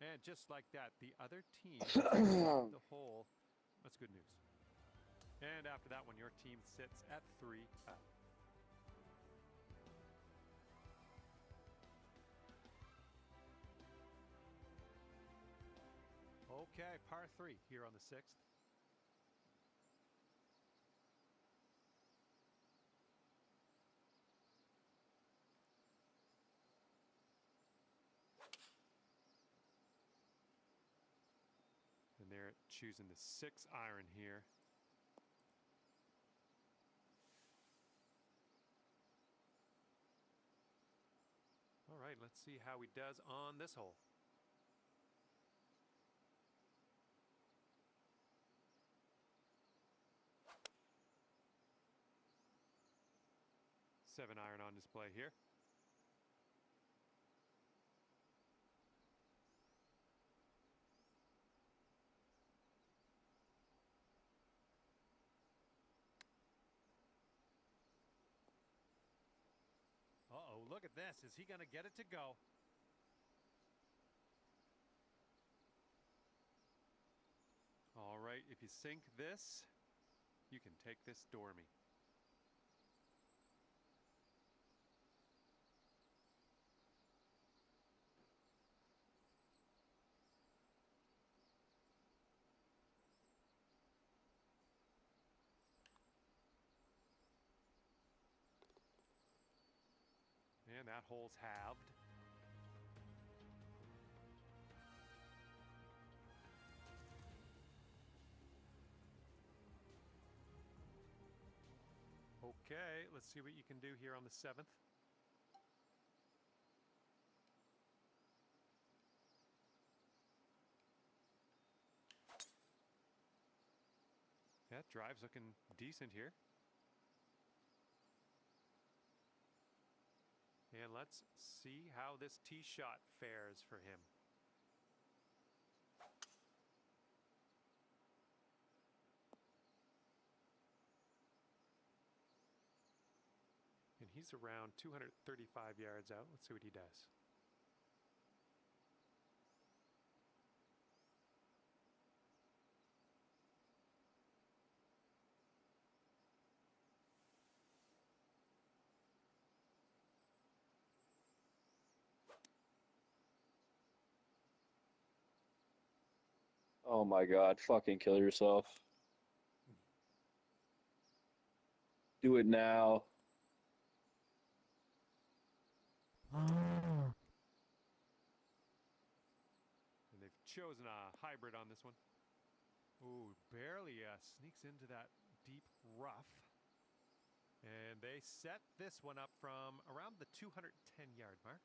And just like that, the other team the hole. That's good news. And after that one, your team sits at 3 up. Okay, par 3 here on the 6th. And they're choosing the 6 iron here. All right, let's see how he does on this hole. Seven iron on display here. Uh-oh, look at this. Is he going to get it to go? All right, if you sink this, you can take this Stormy. And that hole's halved. Okay, let's see what you can do here on the 7th. Yeah, Yeah, drive's looking decent here. And let's see how this tee shot fares for him. And he's around 235 yards out. Let's see what he does. Oh my God, fucking kill yourself. Do it now. And they've chosen a hybrid on this one. Ooh, barely sneaks into that deep rough. And they set this one up from around the 210-yard mark.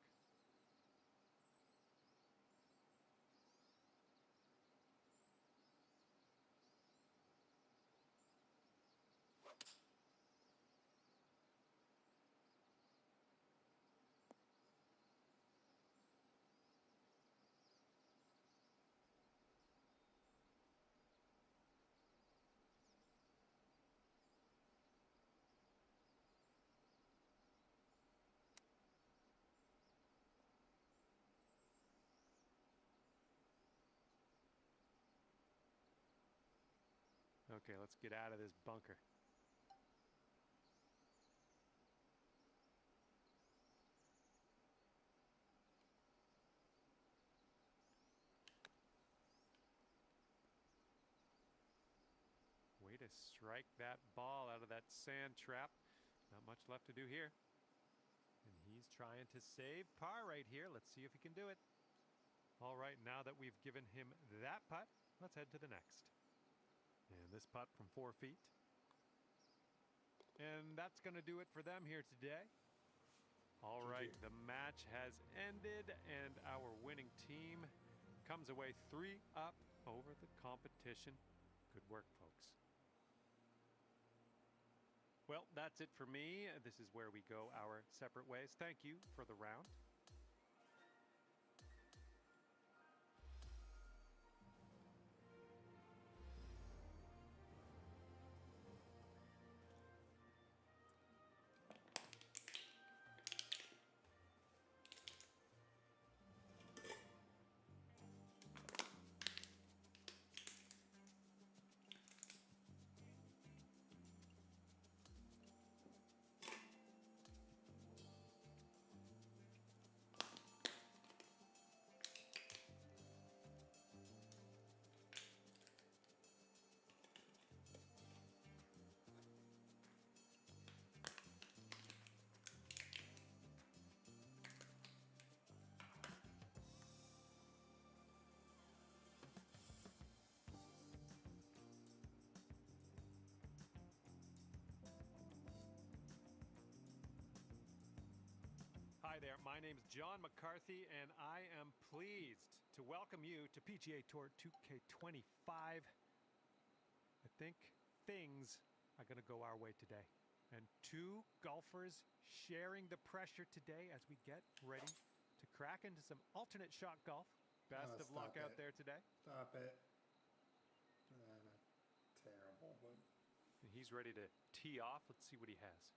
Okay, let's get out of this bunker. Way to strike that ball out of that sand trap. Not much left to do here. And he's trying to save par right here. Let's see if he can do it. All right, now that we've given him that putt, let's head to the next. And this putt from 4 feet. And that's going to do it for them here today. All right, the match has ended, and our winning team comes away 3 up over the competition. Good work, folks. Well, that's it for me. This is where we go our separate ways. Thank you for the round. Hi there, my name is John McCarthy, and I am pleased to welcome you to PGA Tour 2K25. I think things are going to go our way today. And 2 golfers sharing the pressure today as we get ready to crack into some alternate shot golf. Best of luck out there today. Stop it. Terrible. And he's ready to tee off. Let's see what he has.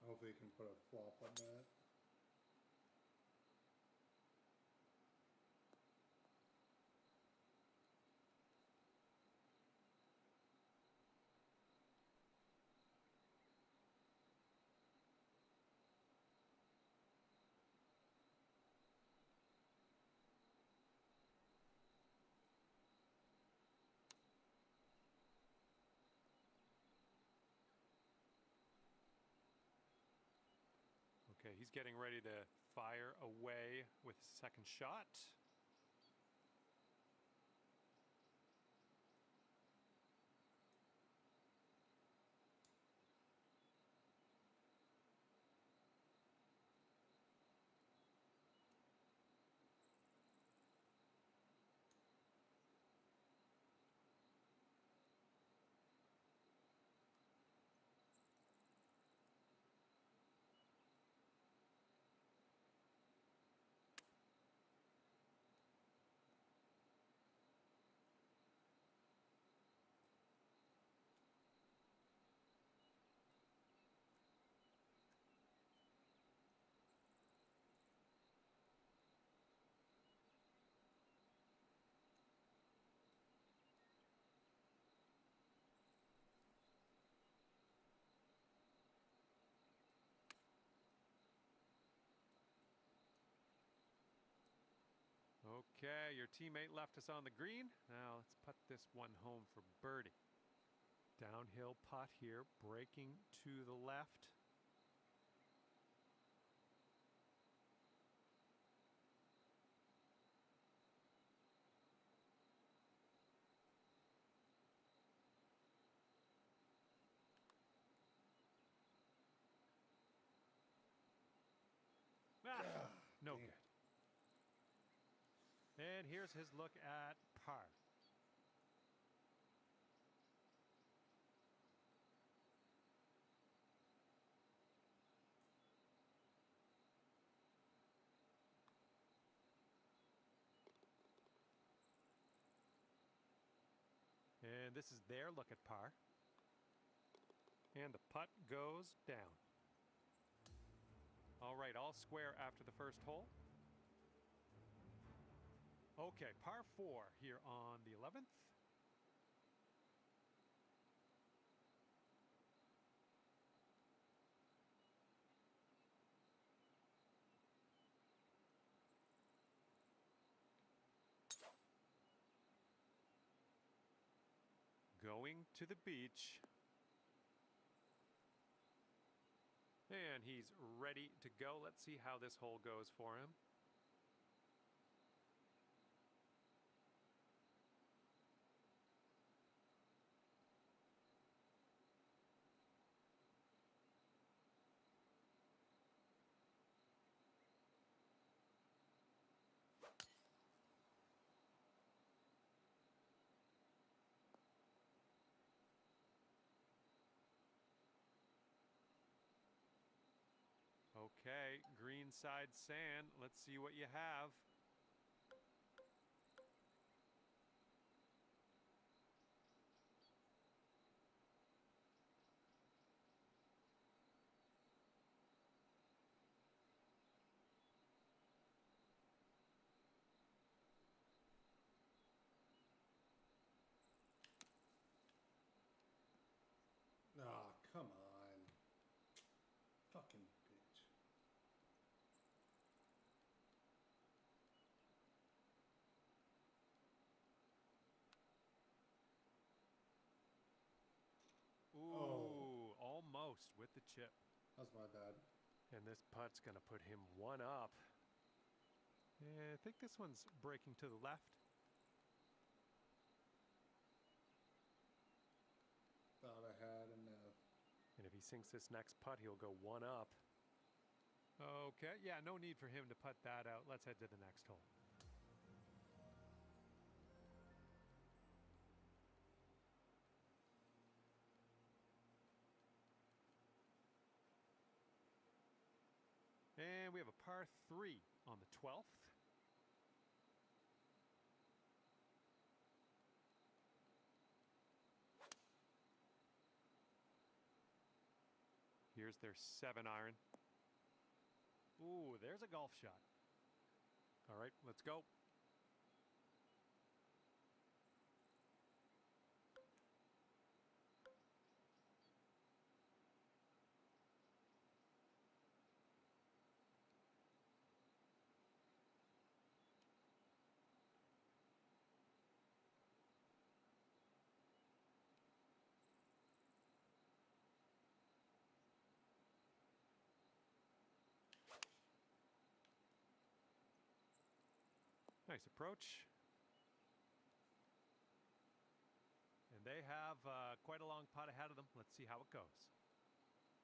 Hopefully you can put a flop on that. Okay, he's getting ready to fire away with his second shot. Okay, your teammate left us on the green. Now let's put this one home for birdie. Downhill putt here, breaking to the left. No damn. good. And here's his look at par. And this is their look at par. And the putt goes down. All right, all square after the first hole. Okay, par 4 here on the 11th. Going to the beach. And he's ready to go. Let's see how this hole goes for him. Okay, green side sand. Let's see what you have. Nah, come on. Fucking bitch. Ooh, almost with the chip. That's my bad. And this putt's going to put him one up. Yeah, I think this one's breaking to the left. Thought I had enough. And if he sinks this next putt, he'll go one up. Okay, yeah, no need for him to putt that out. Let's head to the next hole. And we have a par 3 on the 12th. Here's their 7-iron. Ooh, there's a golf shot. All right, let's go. Nice approach. And they have quite a long putt ahead of them. Let's see how it goes.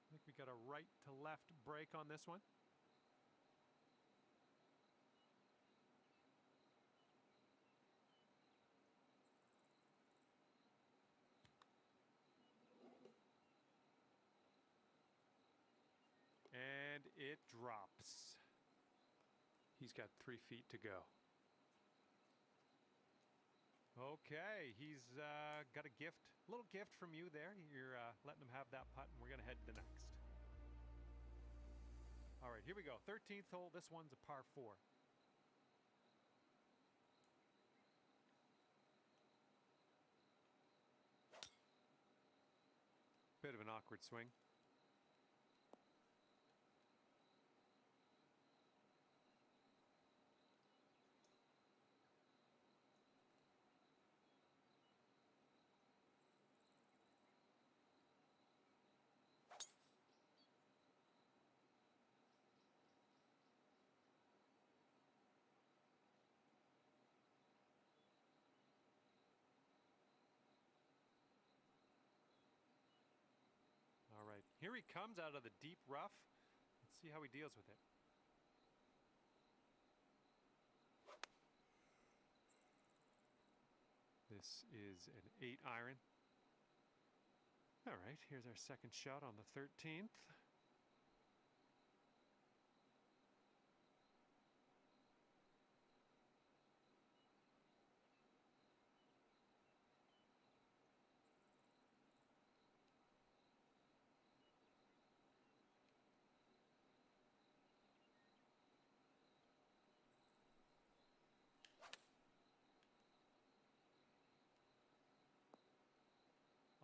I think we got a right to left break on this one. And it drops. He's got 3 feet to go. Okay, he's got a gift, a little gift from you there. You're letting him have that putt, and we're going to head to the next. All right, here we go. 13th hole. This one's a par 4. Bit of an awkward swing. Here he comes out of the deep rough. Let's see how he deals with it. This is an 8-iron. All right, here's our second shot on the 13th.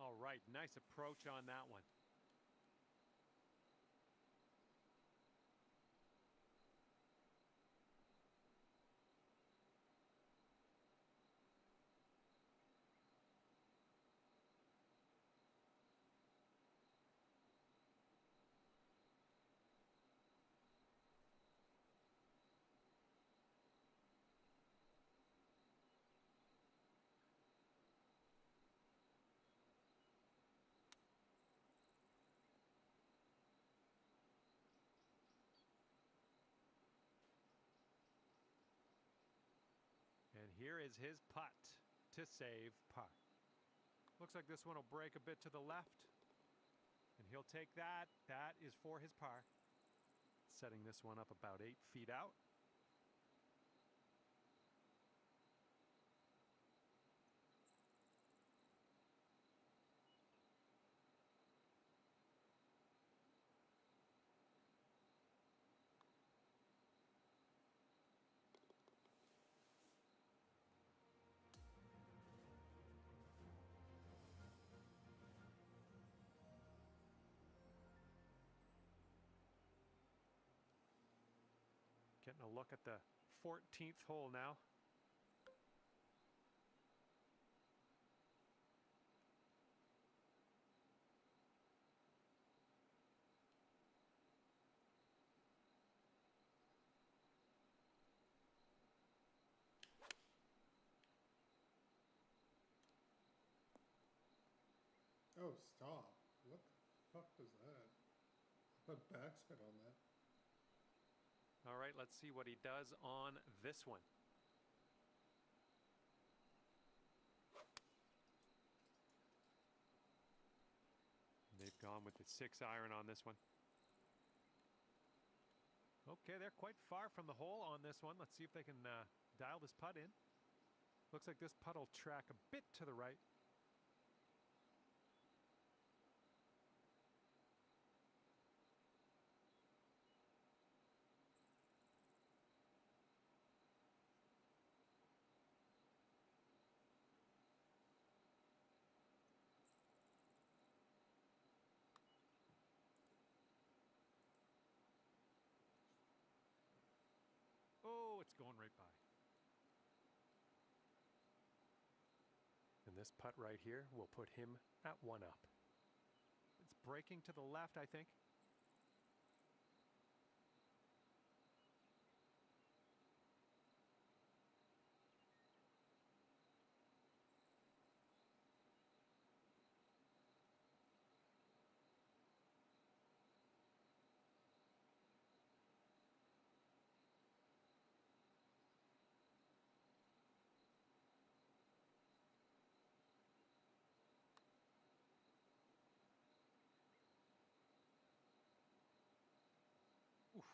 All right, nice approach on that one. And here is his putt to save par. Looks like this one will break a bit to the left. And he'll take that. That is for his par. Setting this one up about 8 feet out. Getting a look at the 14th hole now. Oh, stop. What the fuck was that? I put backspin on that. All right, let's see what he does on this one. They've gone with the 6-iron on this one. Okay, they're quite far from the hole on this one. Let's see if they can dial this putt in. Looks like this putt will track a bit to the right. Oh, it's going right by. And this putt right here will put him at 1 up. It's breaking to the left, I think. Oof.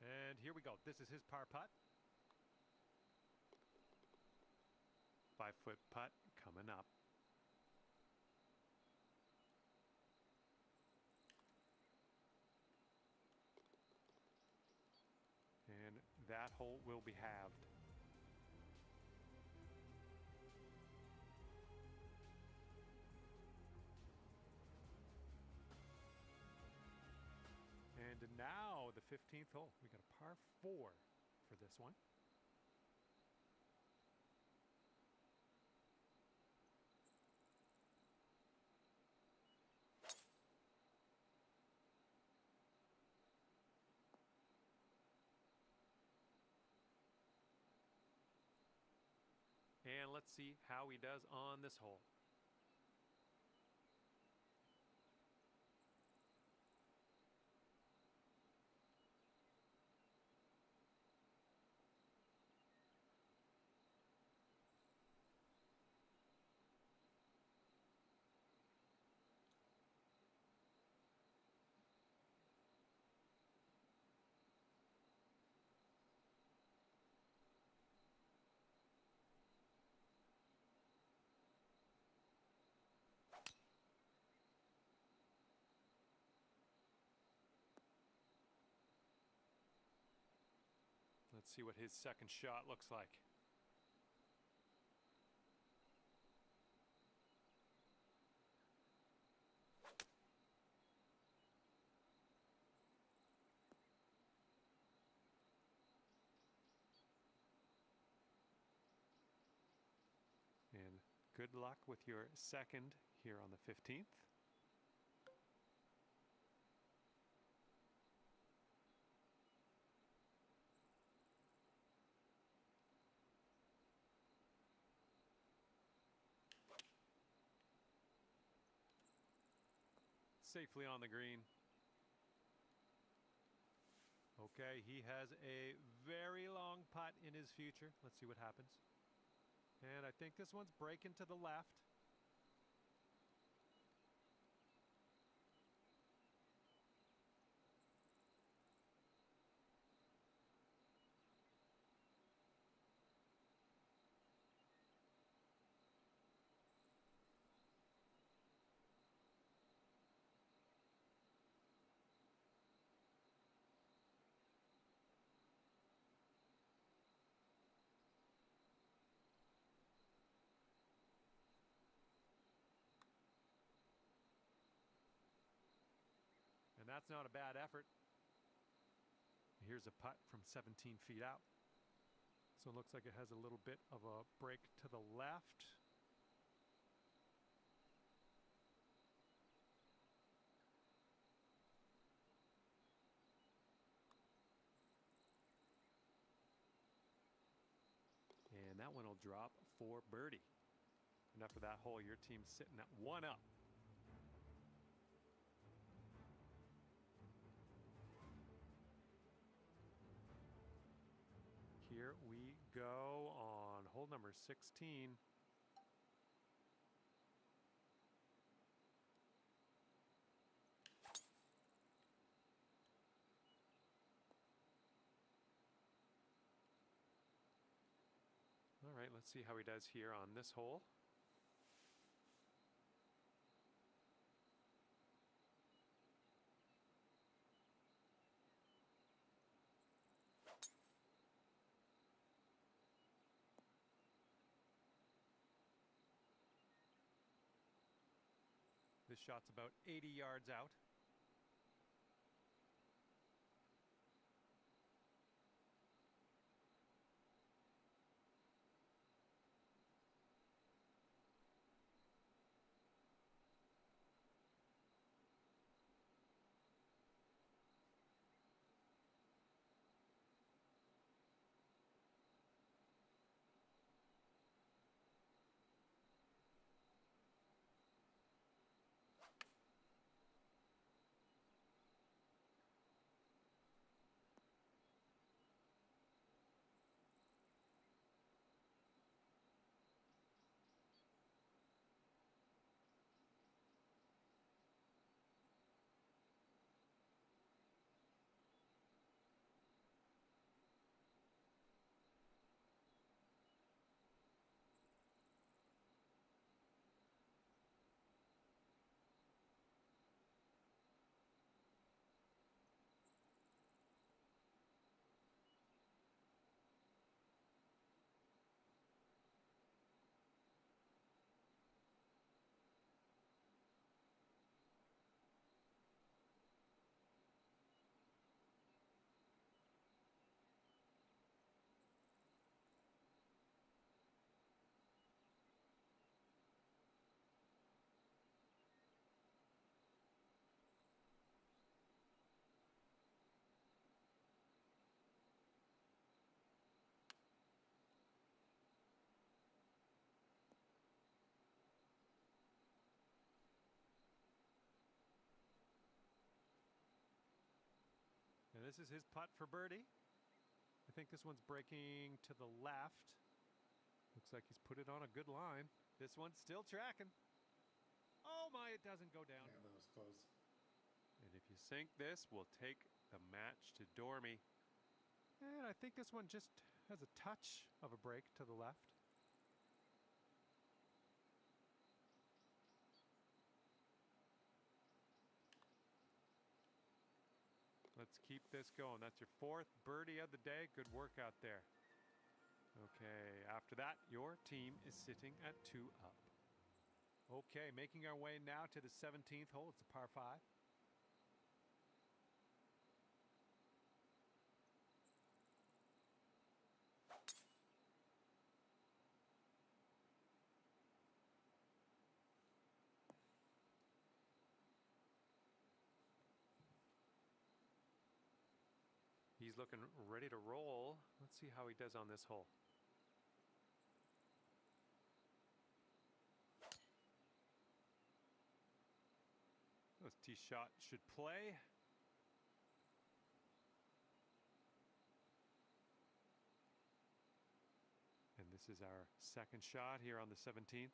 And here we go. This is his par putt. 5-foot putt coming up. And that hole will be halved. And now the 15th hole. We got a par 4 for this one. And let's see how he does on this hole. Let's see what his second shot looks like. And good luck with your second here on the 15th. Safely on the green. Okay, he has a very long putt in his future. Let's see what happens. And I think this one's breaking to the left. And that's not a bad effort. Here's a putt from 17 feet out. So it looks like it has a little bit of a break to the left. And that one will drop for birdie. And after that hole, your team's sitting at 1 up. Here we go on hole number 16. All right, let's see how he does here on this hole. This shot's about 80 yards out. And this is his putt for birdie. I think this one's breaking to the left. Looks like he's put it on a good line. This one's still tracking. Oh my, it doesn't go down. Yeah, that was close. And if you sink this, we'll take the match to Dormy. And I think this one just has a touch of a break to the left. Let's keep this going. That's your 4th birdie of the day. Good work out there. Okay, after that, your team is sitting at 2 up. Okay, making our way now to the 17th hole. It's a par 5. He's looking ready to roll. Let's see how he does on this hole. This tee shot should play. And this is our 2nd shot here on the 17th.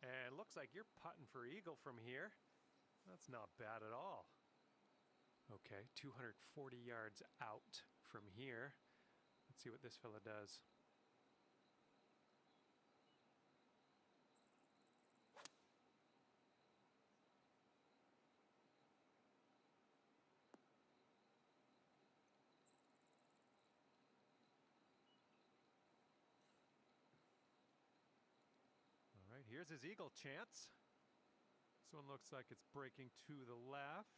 And it looks like you're putting for eagle from here. That's not bad at all. Okay, 240 yards out from here. Let's see what this fella does. All right, here's his eagle chance. This one looks like it's breaking to the left.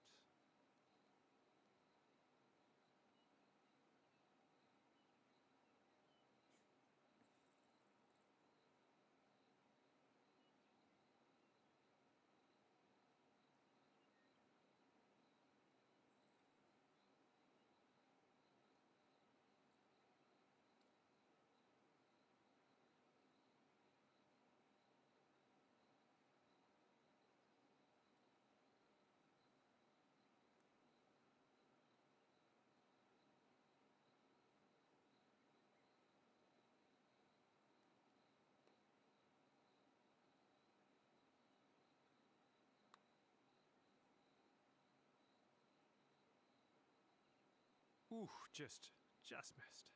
Ooh, just missed.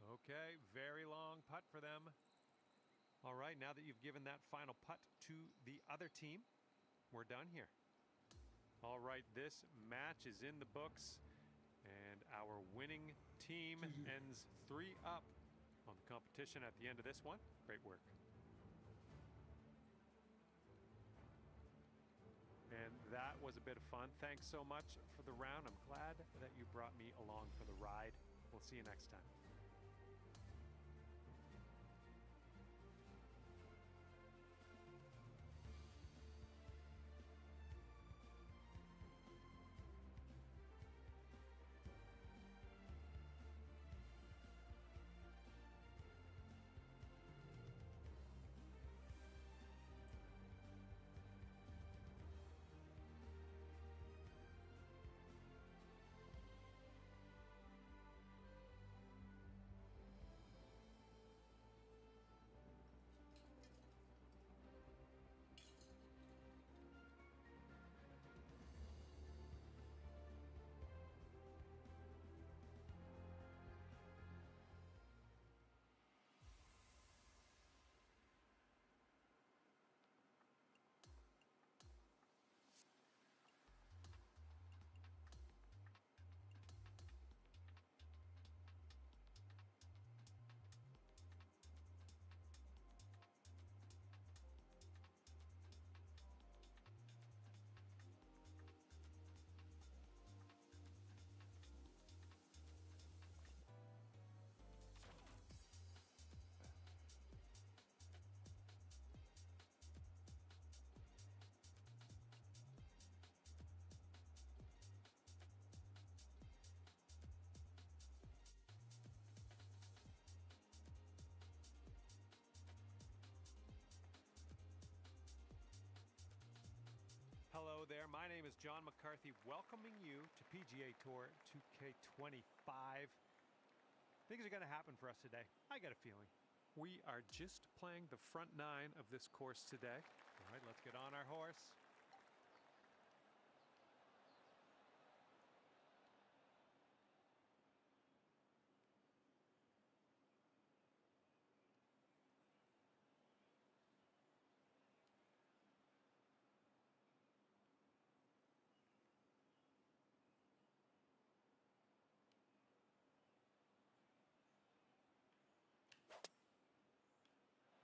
Okay, very long putt for them. All right, now that you've given that final putt to the other team, we're done here. All right, this match is in the books, and our winning team ends 3 up on the competition at the end of this one. Great work. And that was a bit of fun. Thanks so much for the round. I'm glad that you brought me along for the ride. We'll see you next time. John McCarthy welcoming you to PGA Tour 2K25. Things are going to happen for us today. I got a feeling. We are just playing the front nine of this course today. All right, let's get on our horse.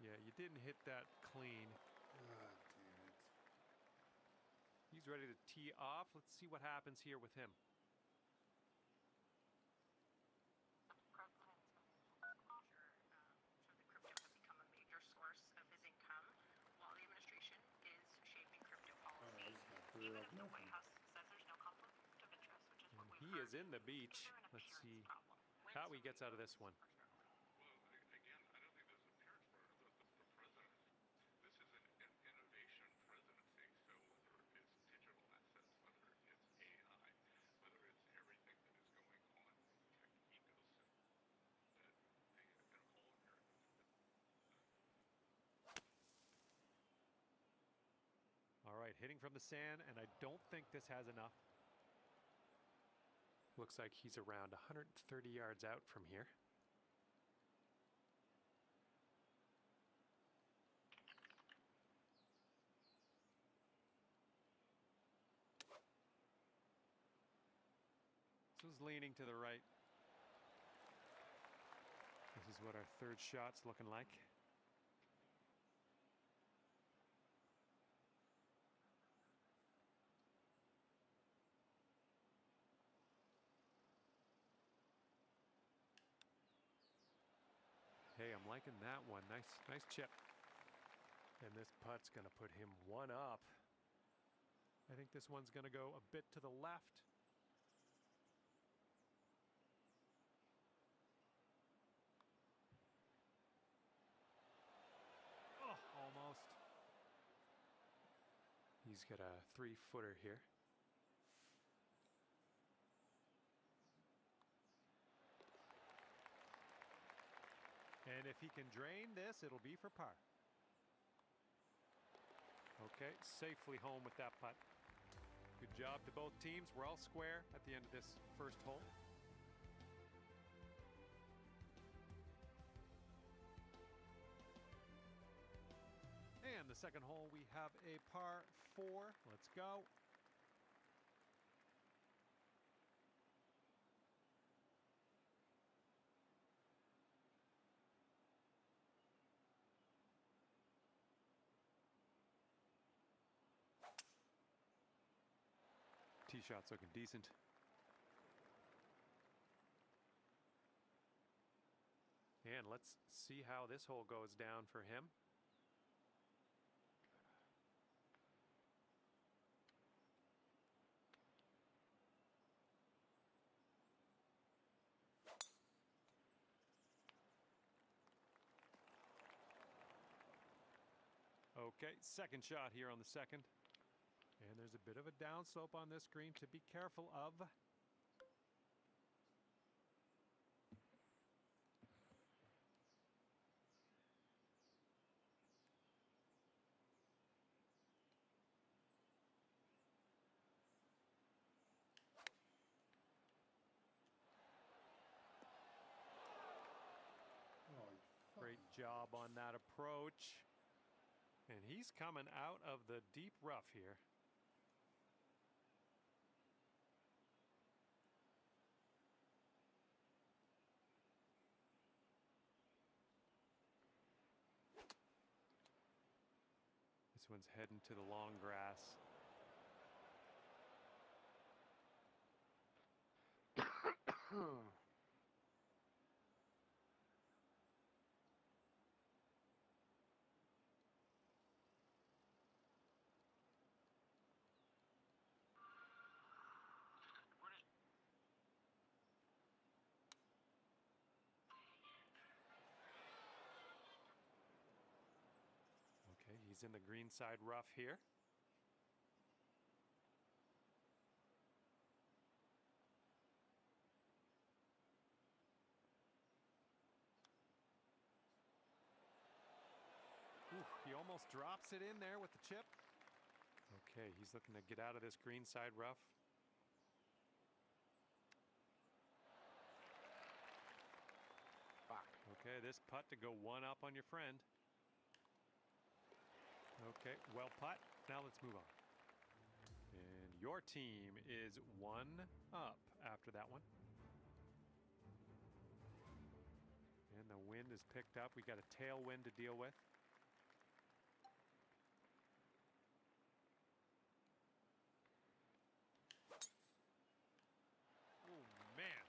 Yeah, you didn't hit that clean. God damn it. He's ready to tee off. Let's see what happens here with him. He is in the beach. Let's see how he gets out of this one. All right, hitting from the sand, and I don't think this has enough. Looks like he's around 130 yards out from here. This was leaning to the right. This is what our third shot's looking like. Hey, I'm liking that one. Nice chip. And this putt's going to put him one up. I think this one's going to go a bit to the left. Oh, almost. He's got a 3-footer here. And if he can drain this, it'll be for par. Okay, safely home with that putt. Good job to both teams. We're all square at the end of this first hole. And the second hole, we have a par 4. Let's go. Tee shot's looking decent. And let's see how this hole goes down for him. Okay, second shot here on the second. And there's a bit of a downslope on this green to be careful of. Great job on that approach. And he's coming out of the deep rough here. This one's heading to the long grass. Okay, he's in the green side rough here. almost drops it in there with the chip. Okay, he's looking to get out of this greenside rough. Okay, this putt to go one up on your friend. Okay, well putt. Now let's move on. And your team is one up after that one. And the wind is picked up. We got a tailwind to deal with. Oh, man.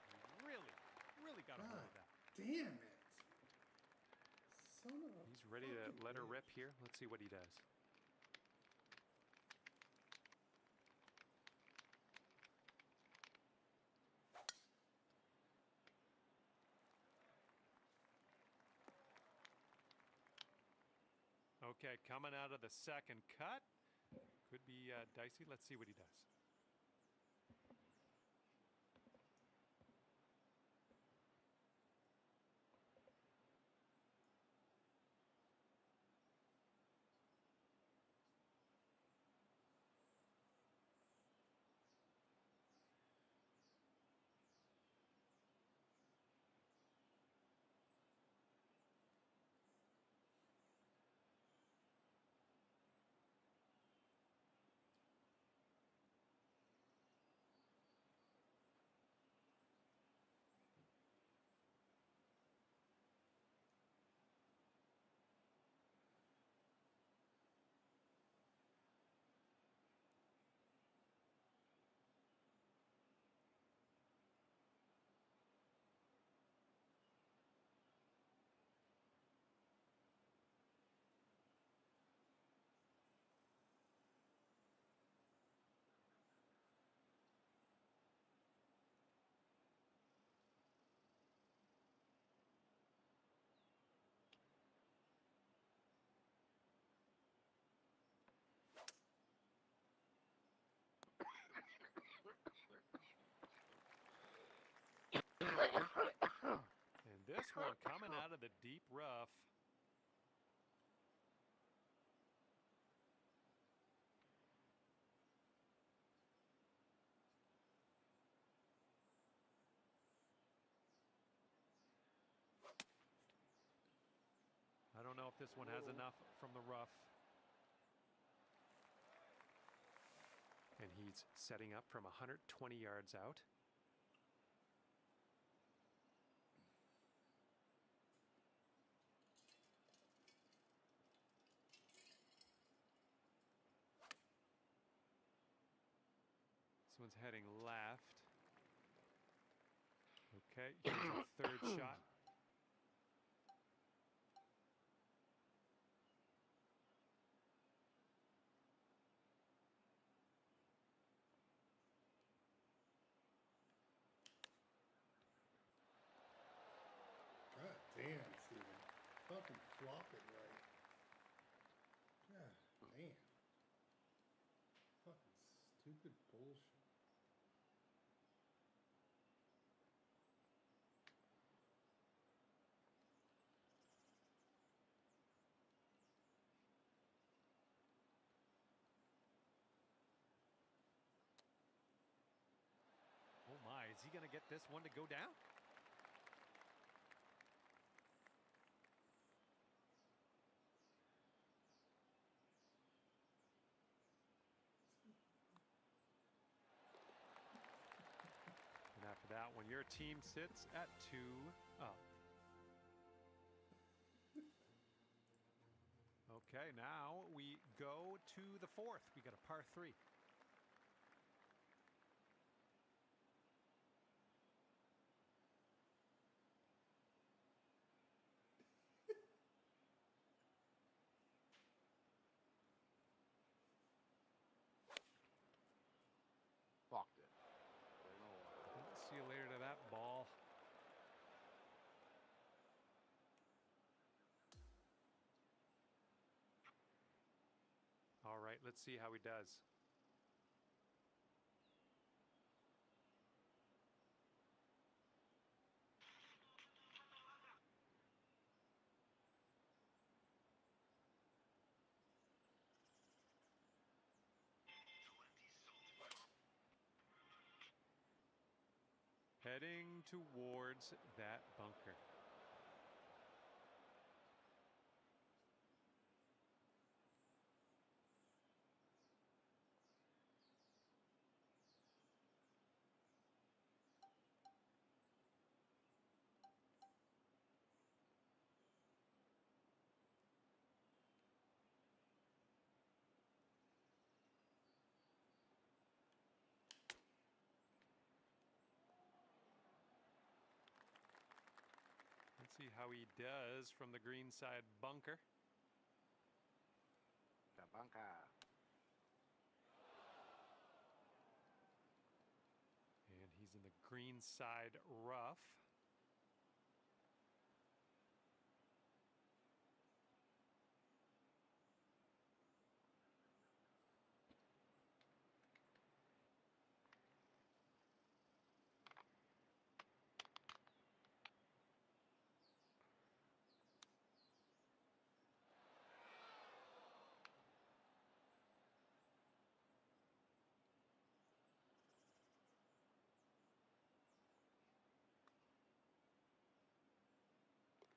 Really got a hold of that. Damn it. Son of a He's ready to fucking let her bitch. rip here. Let's see what he does. Okay, coming out of the second cut. Could be dicey. Let's see what he does. And this one coming out of the deep rough. I don't know if this one has enough from the rough. And he's setting up from 120 yards out. This one's heading left. Okay, here's a third shot. God damn, Steven. Fucking flop it right. God damn. Fucking stupid bullshit. Oh, my. Is he going to get this one to go down? And after that one, your team sits at 2 up. Okay, now we go to the fourth. We got a par 3. Fucked it. See you later to that ball. All right, let's see how he does. heading towards that bunker. Let's see how he does from the greenside bunker. The bunker. And he's in the greenside rough.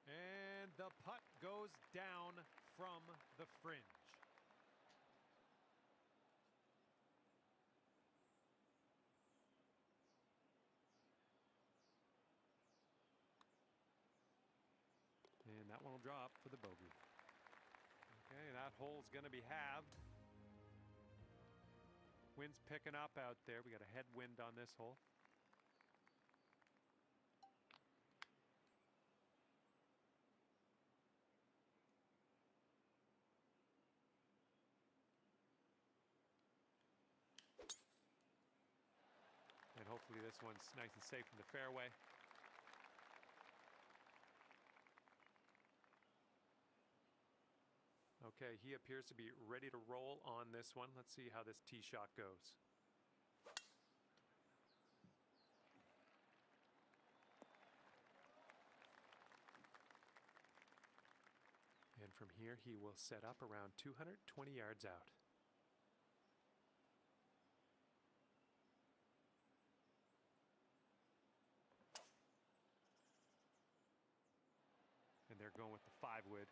And the putt goes down from the fringe. And that one will drop for the bogey. Okay, that hole's going to be halved. Wind's picking up out there. We got a headwind on this hole. And hopefully this one's nice and safe in the fairway. Okay, he appears to be ready to roll on this one. Let's see how this tee shot goes. And from here, he will set up around 220 yards out. And they're going with the 5-wood.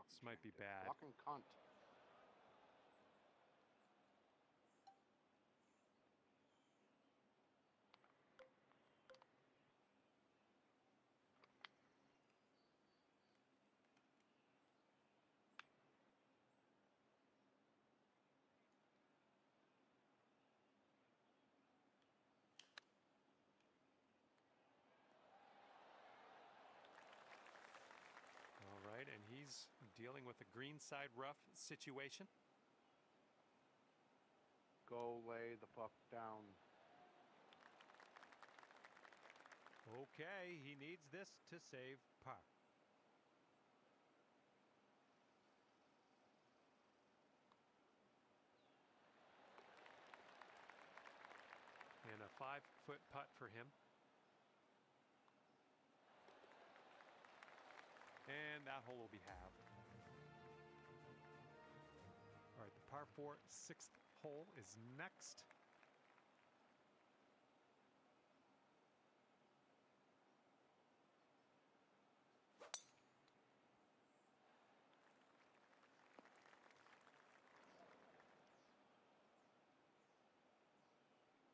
This might be bad. Fucking cunt. All right, and he's dealing with a greenside rough situation. Go lay the fuck down. Okay, he needs this to save par. And a 5-foot putt for him. And that hole will be halved. All right, the par 4 6th hole is next.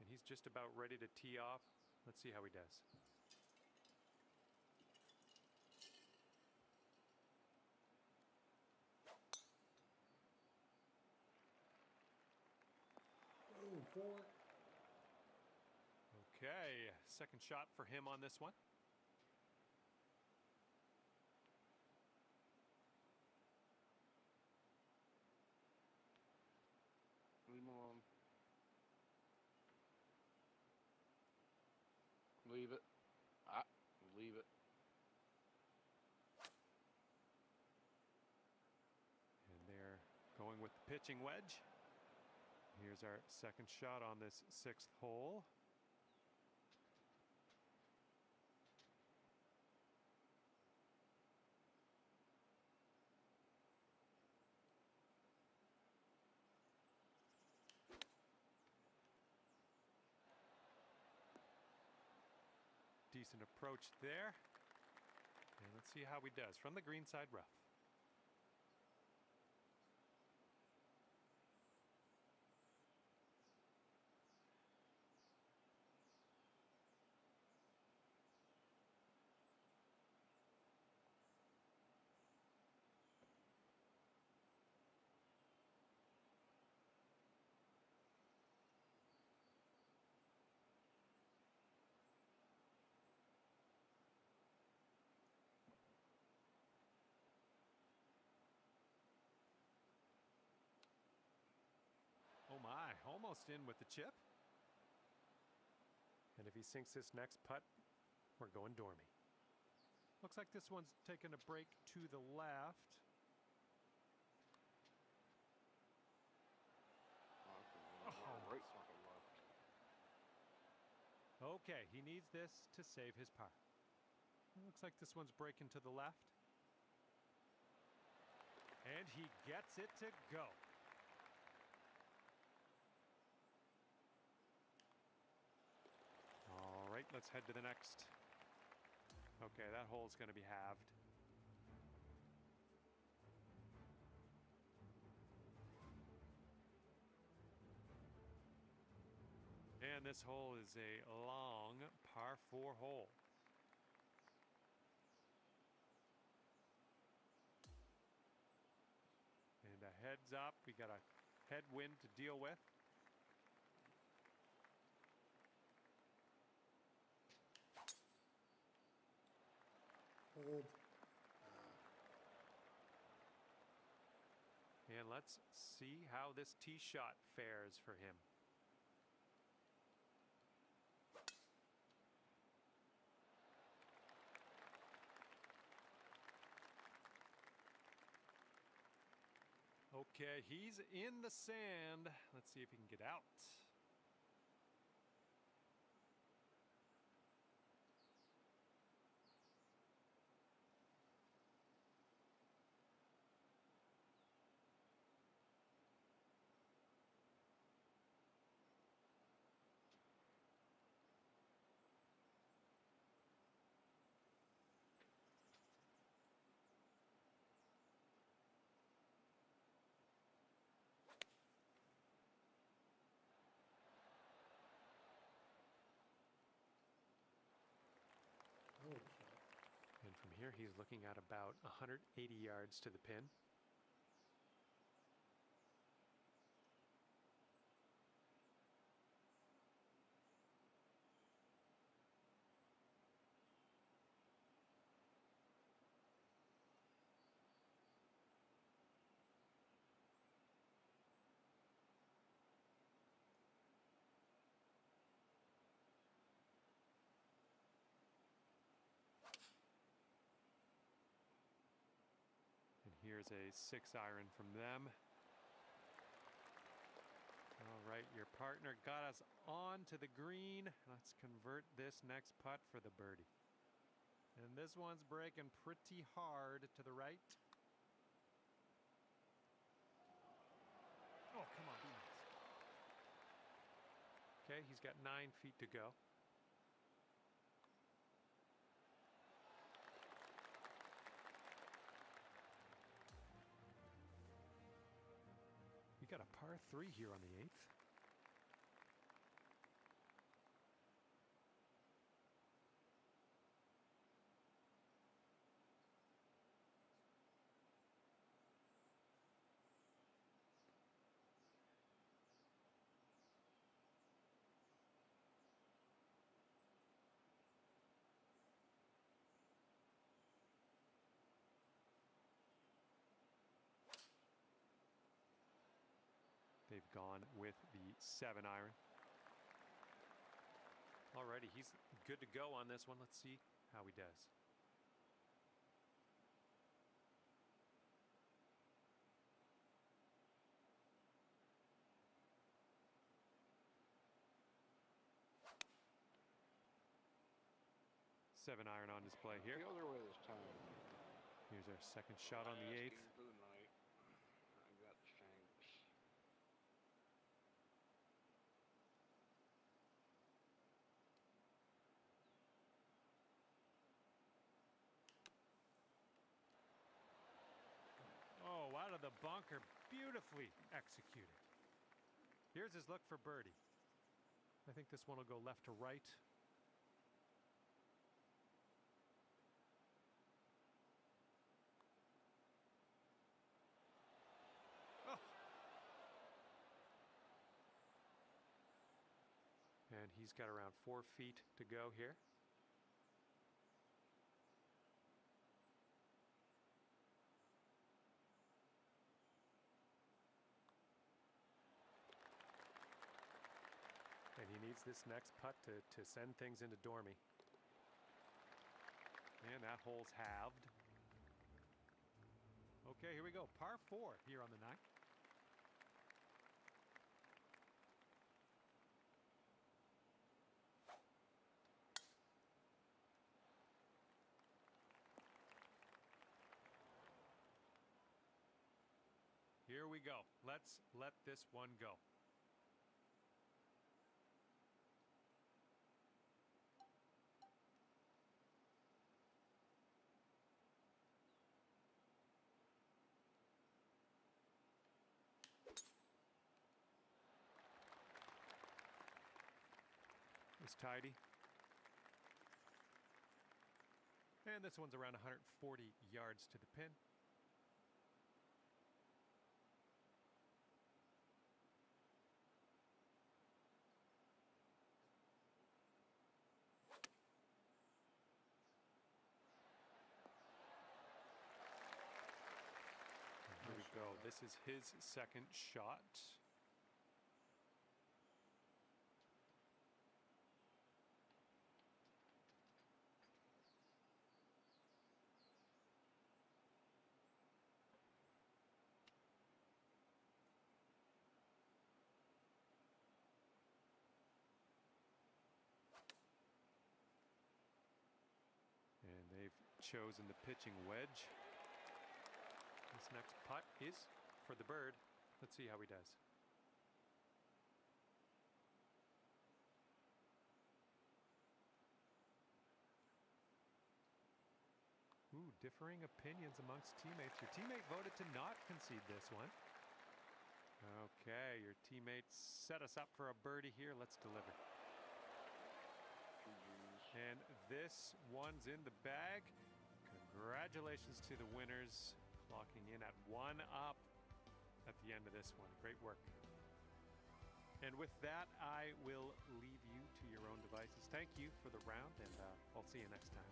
And he's just about ready to tee off. Let's see how he does. Oh, 4. Okay, second shot for him on this one. Leave him alone. Leave it. Leave it. And they're going with the pitching wedge. Here's our second shot on this 6th hole. decent approach there. And let's see how he does from the greenside rough. Oh my, almost in with the chip. And if he sinks this next putt, we're going dormy. Looks like this one's taking a break to the left. Right fucking left. Okay, he needs this to save his par. It looks like this one's breaking to the left. And he gets it to go. All right, let's head to the next. Okay, that hole's going to be halved. And this hole is a long par 4 hole. And a heads up, we got a headwind to deal with. Hold. And let's see how this tee shot fares for him. Okay, he's in the sand. Let's see if he can get out. Holy shit. And from here, he's looking at about 180 yards to the pin. Here's a 6-iron from them. All right, your partner got us on to the green. Let's convert this next putt for the birdie. And this one's breaking pretty hard to the right. Oh, come on, be nice. Okay, he's got 9 feet to go. We got a par 3 here on the 8th. They've gone with the 7-iron. Alrighty, he's good to go on this one. Let's see how he does. Seven-iron on display here. The other way this time. Here's our second shot on the 8th. Asking for the night. I got shanks. the bunker. Beautifully executed. Here's his look for birdie. I think this one will go left to right. Oh. And he's got around 4 feet to go here. And he needs this next putt to send things into Dormy. And that hole's halved. Okay, here we go. Par 4 here on the 9th. Here we go. Let's let this one go. It's tidy. And this one's around 140 yards to the pin. Here we go. This is his second shot. And they've chosen the pitching wedge. This next putt is for the bird. Let's see how he does. Ooh, differing opinions amongst teammates. Your teammate voted to not concede this one. Okay, your teammates set us up for a birdie here. Let's deliver. And this one's in the bag. Congratulations to the winners, clocking in at 1 up at the end of this one. Great work. And with that, I will leave you to your own devices. Thank you for the round, and I'll see you next time.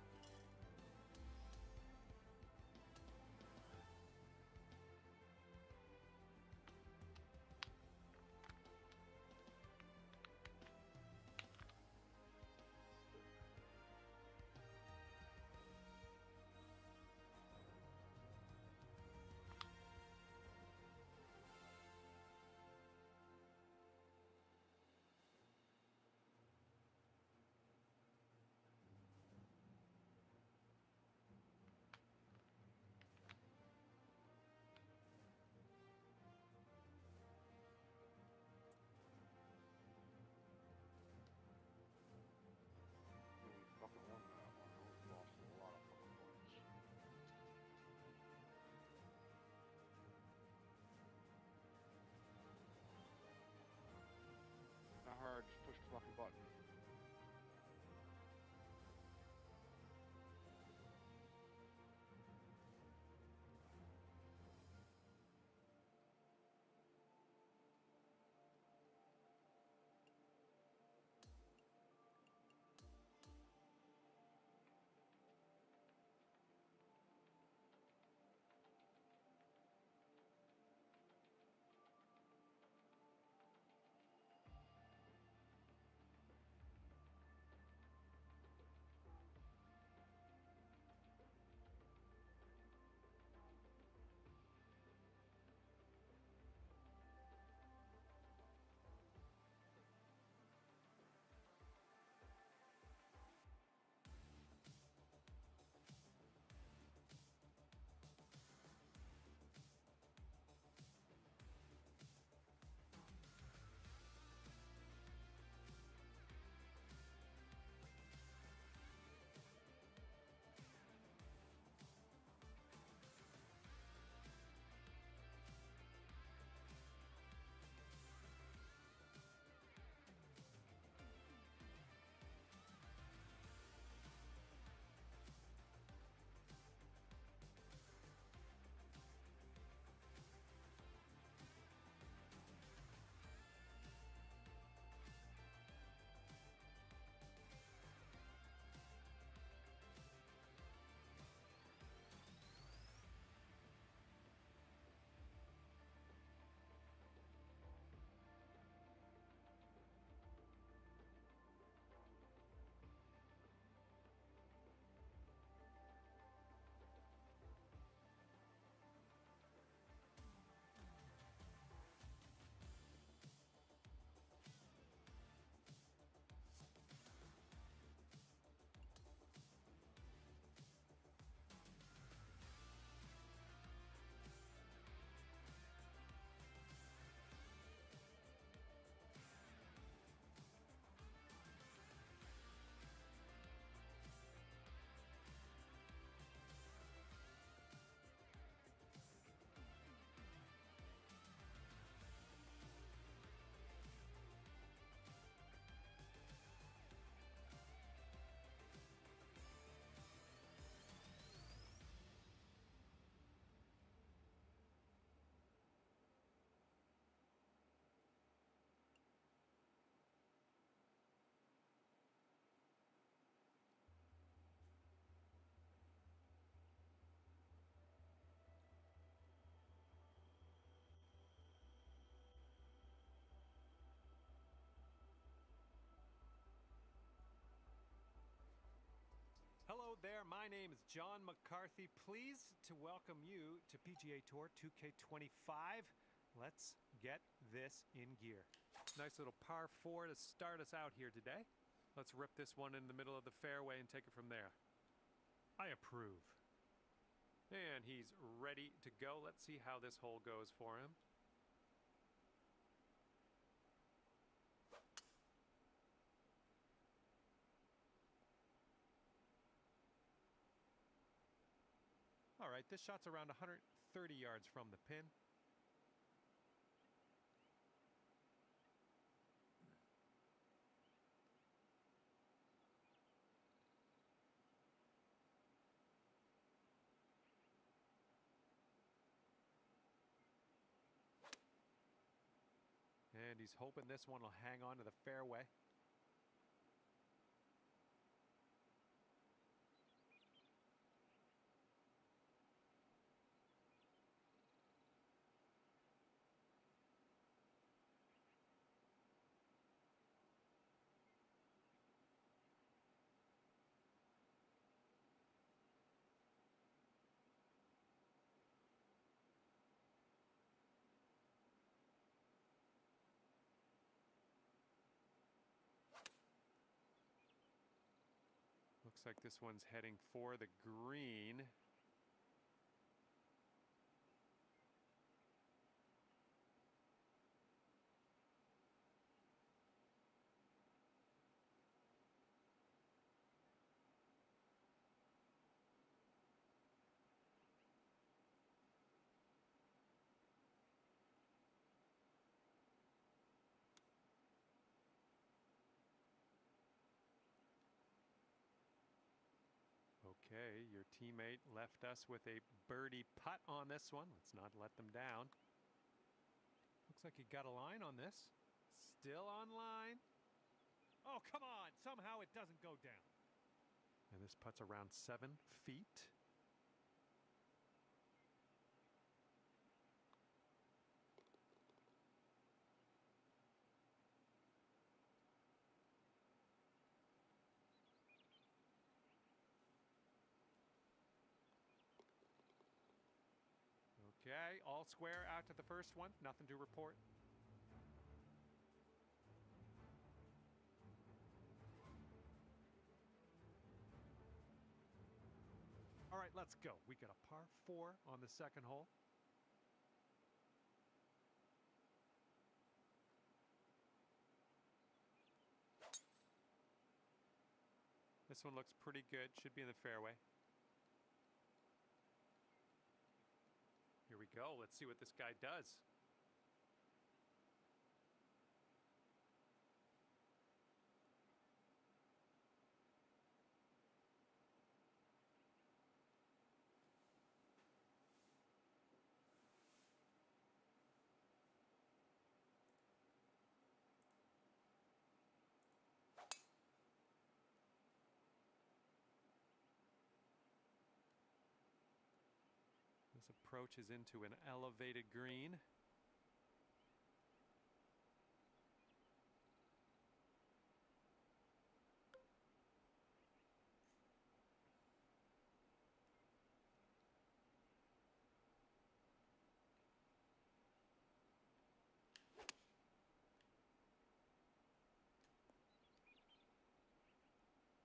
there. My name is John McCarthy. Pleased to welcome you to PGA Tour 2K25. Let's get this in gear. Nice little par 4 to start us out here today. Let's rip this one in the middle of the fairway and take it from there. I approve. And he's ready to go. Let's see how this hole goes for him. All right, this shot's around 130 yards from the pin. And he's hoping this one will hang on to the fairway. Looks like this one's heading for the green. Okay, your teammate left us with a birdie putt on this one. Let's not let them down. Looks like he got a line on this. Still on line. Oh, come on. Somehow it doesn't go down. And this putt's around 7 feet. Okay, all square out to the first one. Nothing to report. All right, let's go. We got a par 4 on the second hole. This one looks pretty good. Should be in the fairway. Here we go. Let's see what this guy does. This approaches into an elevated green.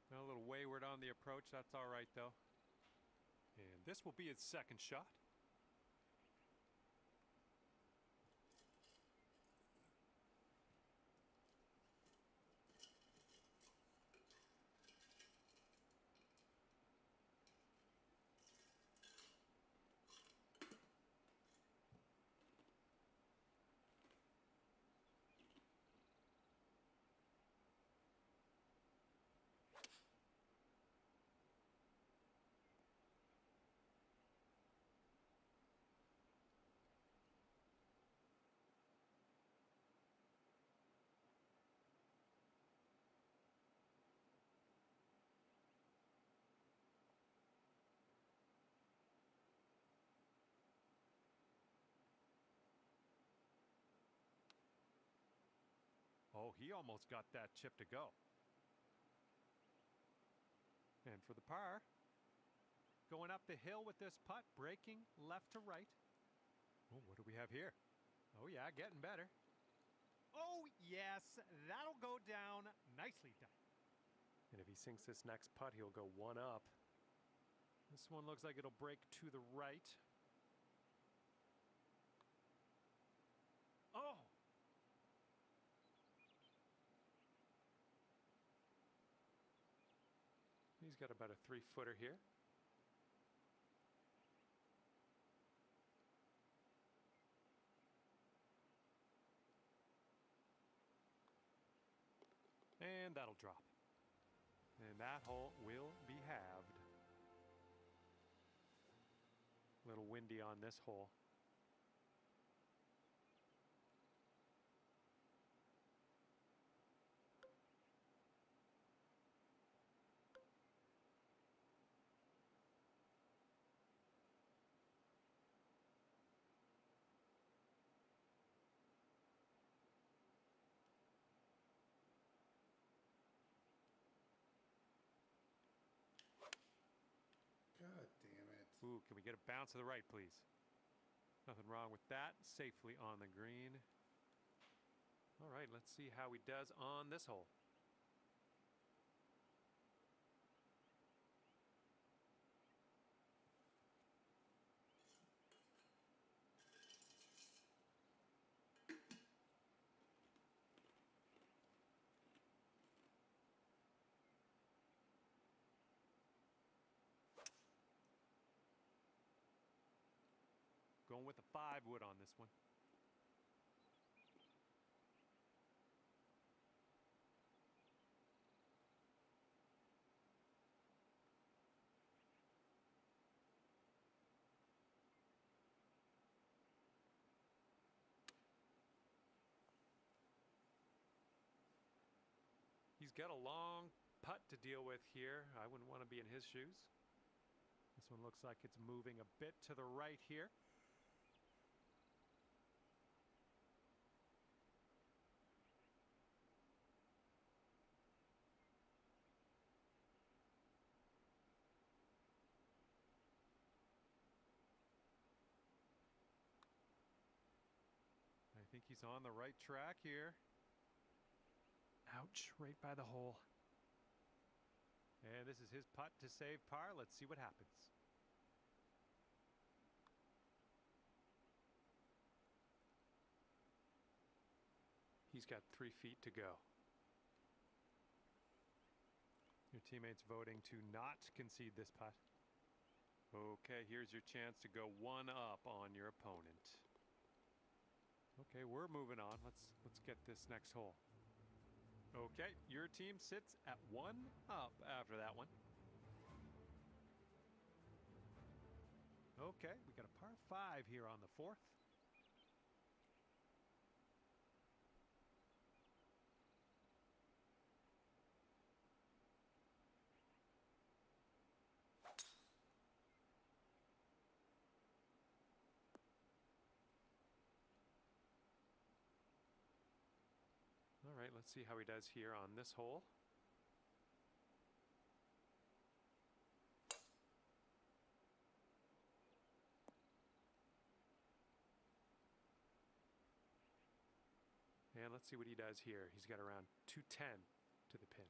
A little wayward on the approach. That's all right, though. And this will be his second shot. Oh, he almost got that chip to go. And for the par, going up the hill with this putt, breaking left to right. Oh, what do we have here? Oh, yeah, getting better. Oh, yes, that'll go down. Nicely done. And if he sinks this next putt, he'll go one up. This one looks like it'll break to the right. Oh! He's got about a 3-footer here. And that'll drop. And that hole will be halved. A little windy on this hole. God damn it. Ooh, can we get a bounce to the right, please? Nothing wrong with that. Safely on the green. All right, let's see how he does on this hole. Going with a 5-wood on this one. He's got a long putt to deal with here. I wouldn't want to be in his shoes. This one looks like it's moving a bit to the right here. I think he's on the right track here. Ouch, right by the hole. And this is his putt to save par. Let's see what happens. He's got 3 feet to go. Your teammate's voting to not concede this putt. Okay, here's your chance to go one up on your opponent. Okay, we're moving on. Let's get this next hole. Okay, your team sits at 1 up after that one. Okay, we got a par 5 here on the 4th. All right, let's see how he does here on this hole. And let's see what he does here. He's got around 210 to the pin.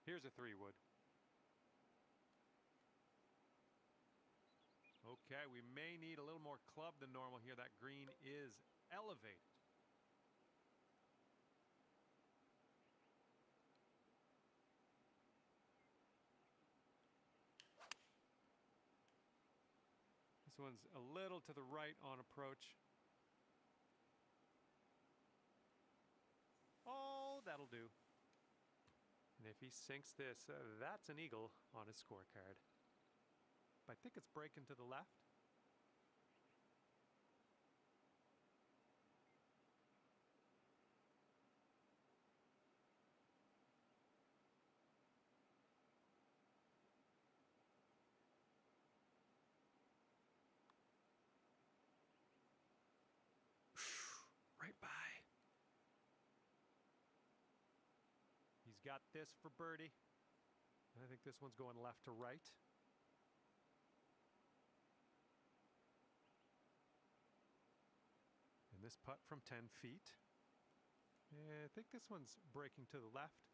Here's a 3-wood. Okay, we may need a little more club than normal here. That green is elevated. one's a little to the right on approach. Oh, that'll do. And if he sinks this, that's an eagle on his scorecard. I think it's breaking to the left. Right by. He's got this for birdie. I think this one's going left to right. And this putt from 10 feet. I think this one's breaking to the left.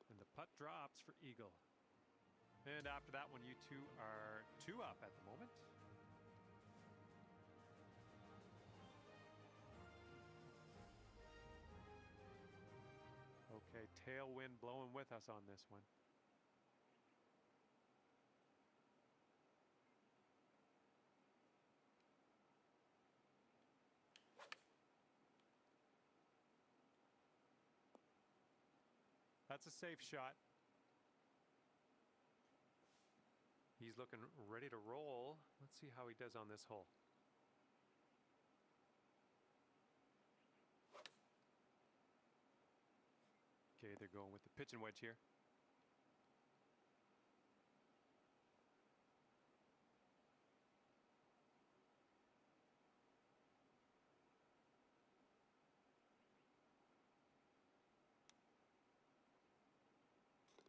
And the putt drops for eagle. And after that one, you two are 2 up at the moment. Okay, tailwind blowing with us on this one. That's a safe shot. He's looking ready to roll. Let's see how he does on this hole. Okay, they're going with the pitching wedge here.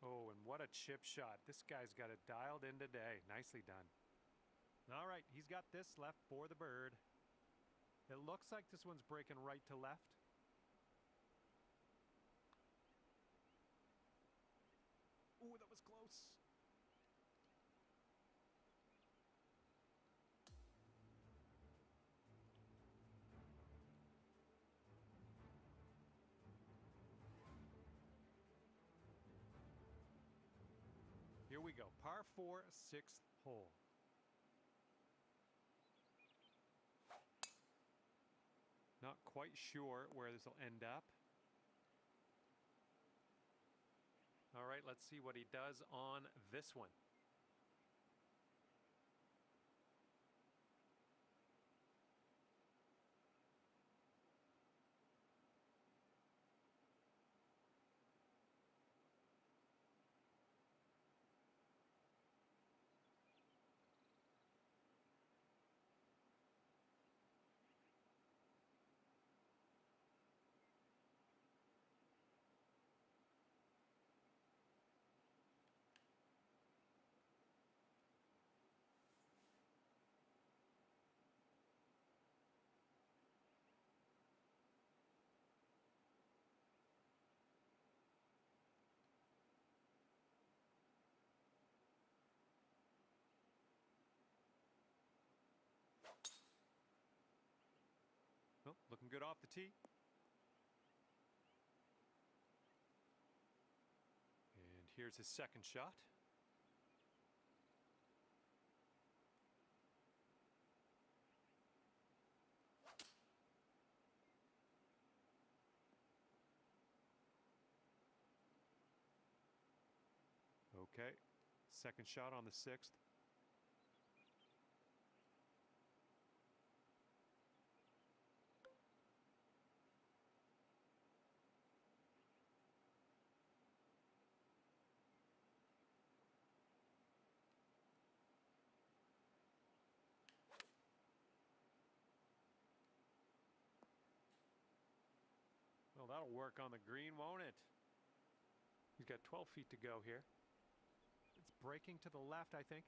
Oh, and what a chip shot. This guy's got it dialed in today. Nicely done. All right, he's got this left for the bird. It looks like this one's breaking right to left. Ooh, that was close. Here we go. Par 4, 6th hole. Not quite sure where this will end up. All right, let's see what he does on this one. Oh, looking good off the tee. And here's his second shot. Okay, second shot on the 6th. Well, that'll work on the green, won't it? He's got 12 feet to go here. It's breaking to the left, I think.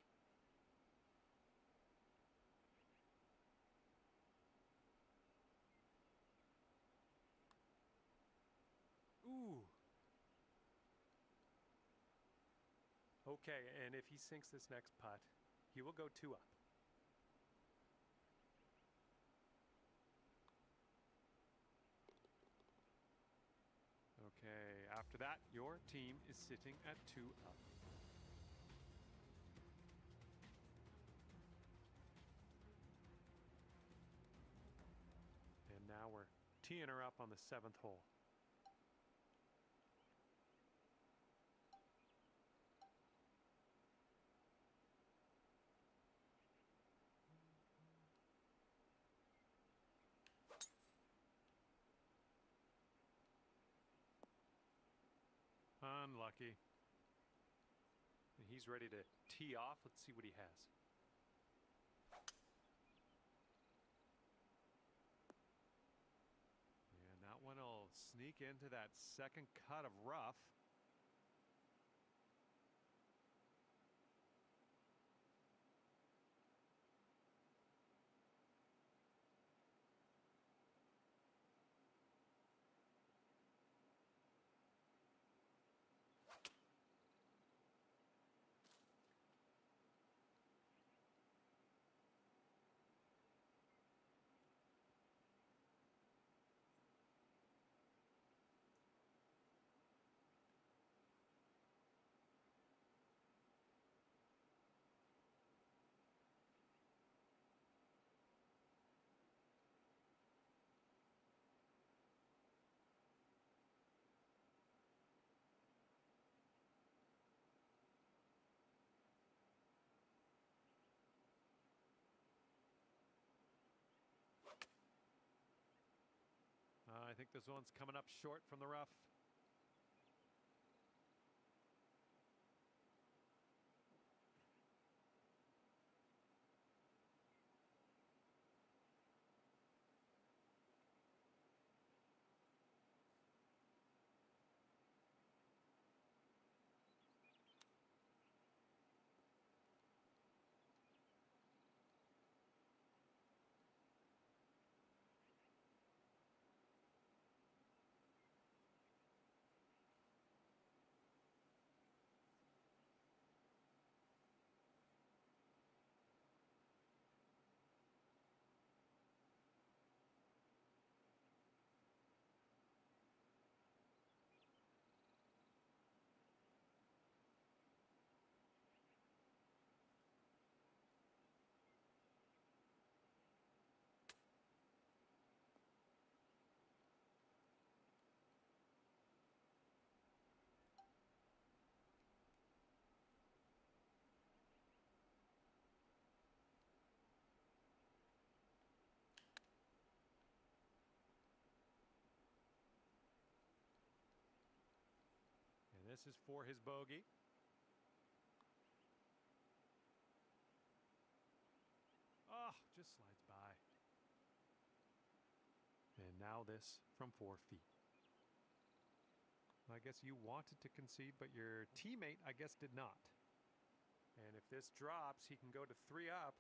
Ooh. Okay, and if he sinks this next putt, he will go 2 up. Okay, after that, your team is sitting at 2 up. And now we're teeing her up on the 7th hole. Unlucky. And he's ready to tee off. Let's see what he has. And that one will sneak into that second cut of rough. I think this one's coming up short from the rough. And this is for his bogey. Oh, just slides by. And now this from 4 feet. I guess you wanted to concede, but your teammate, I guess, did not. And if this drops, he can go to 3 up.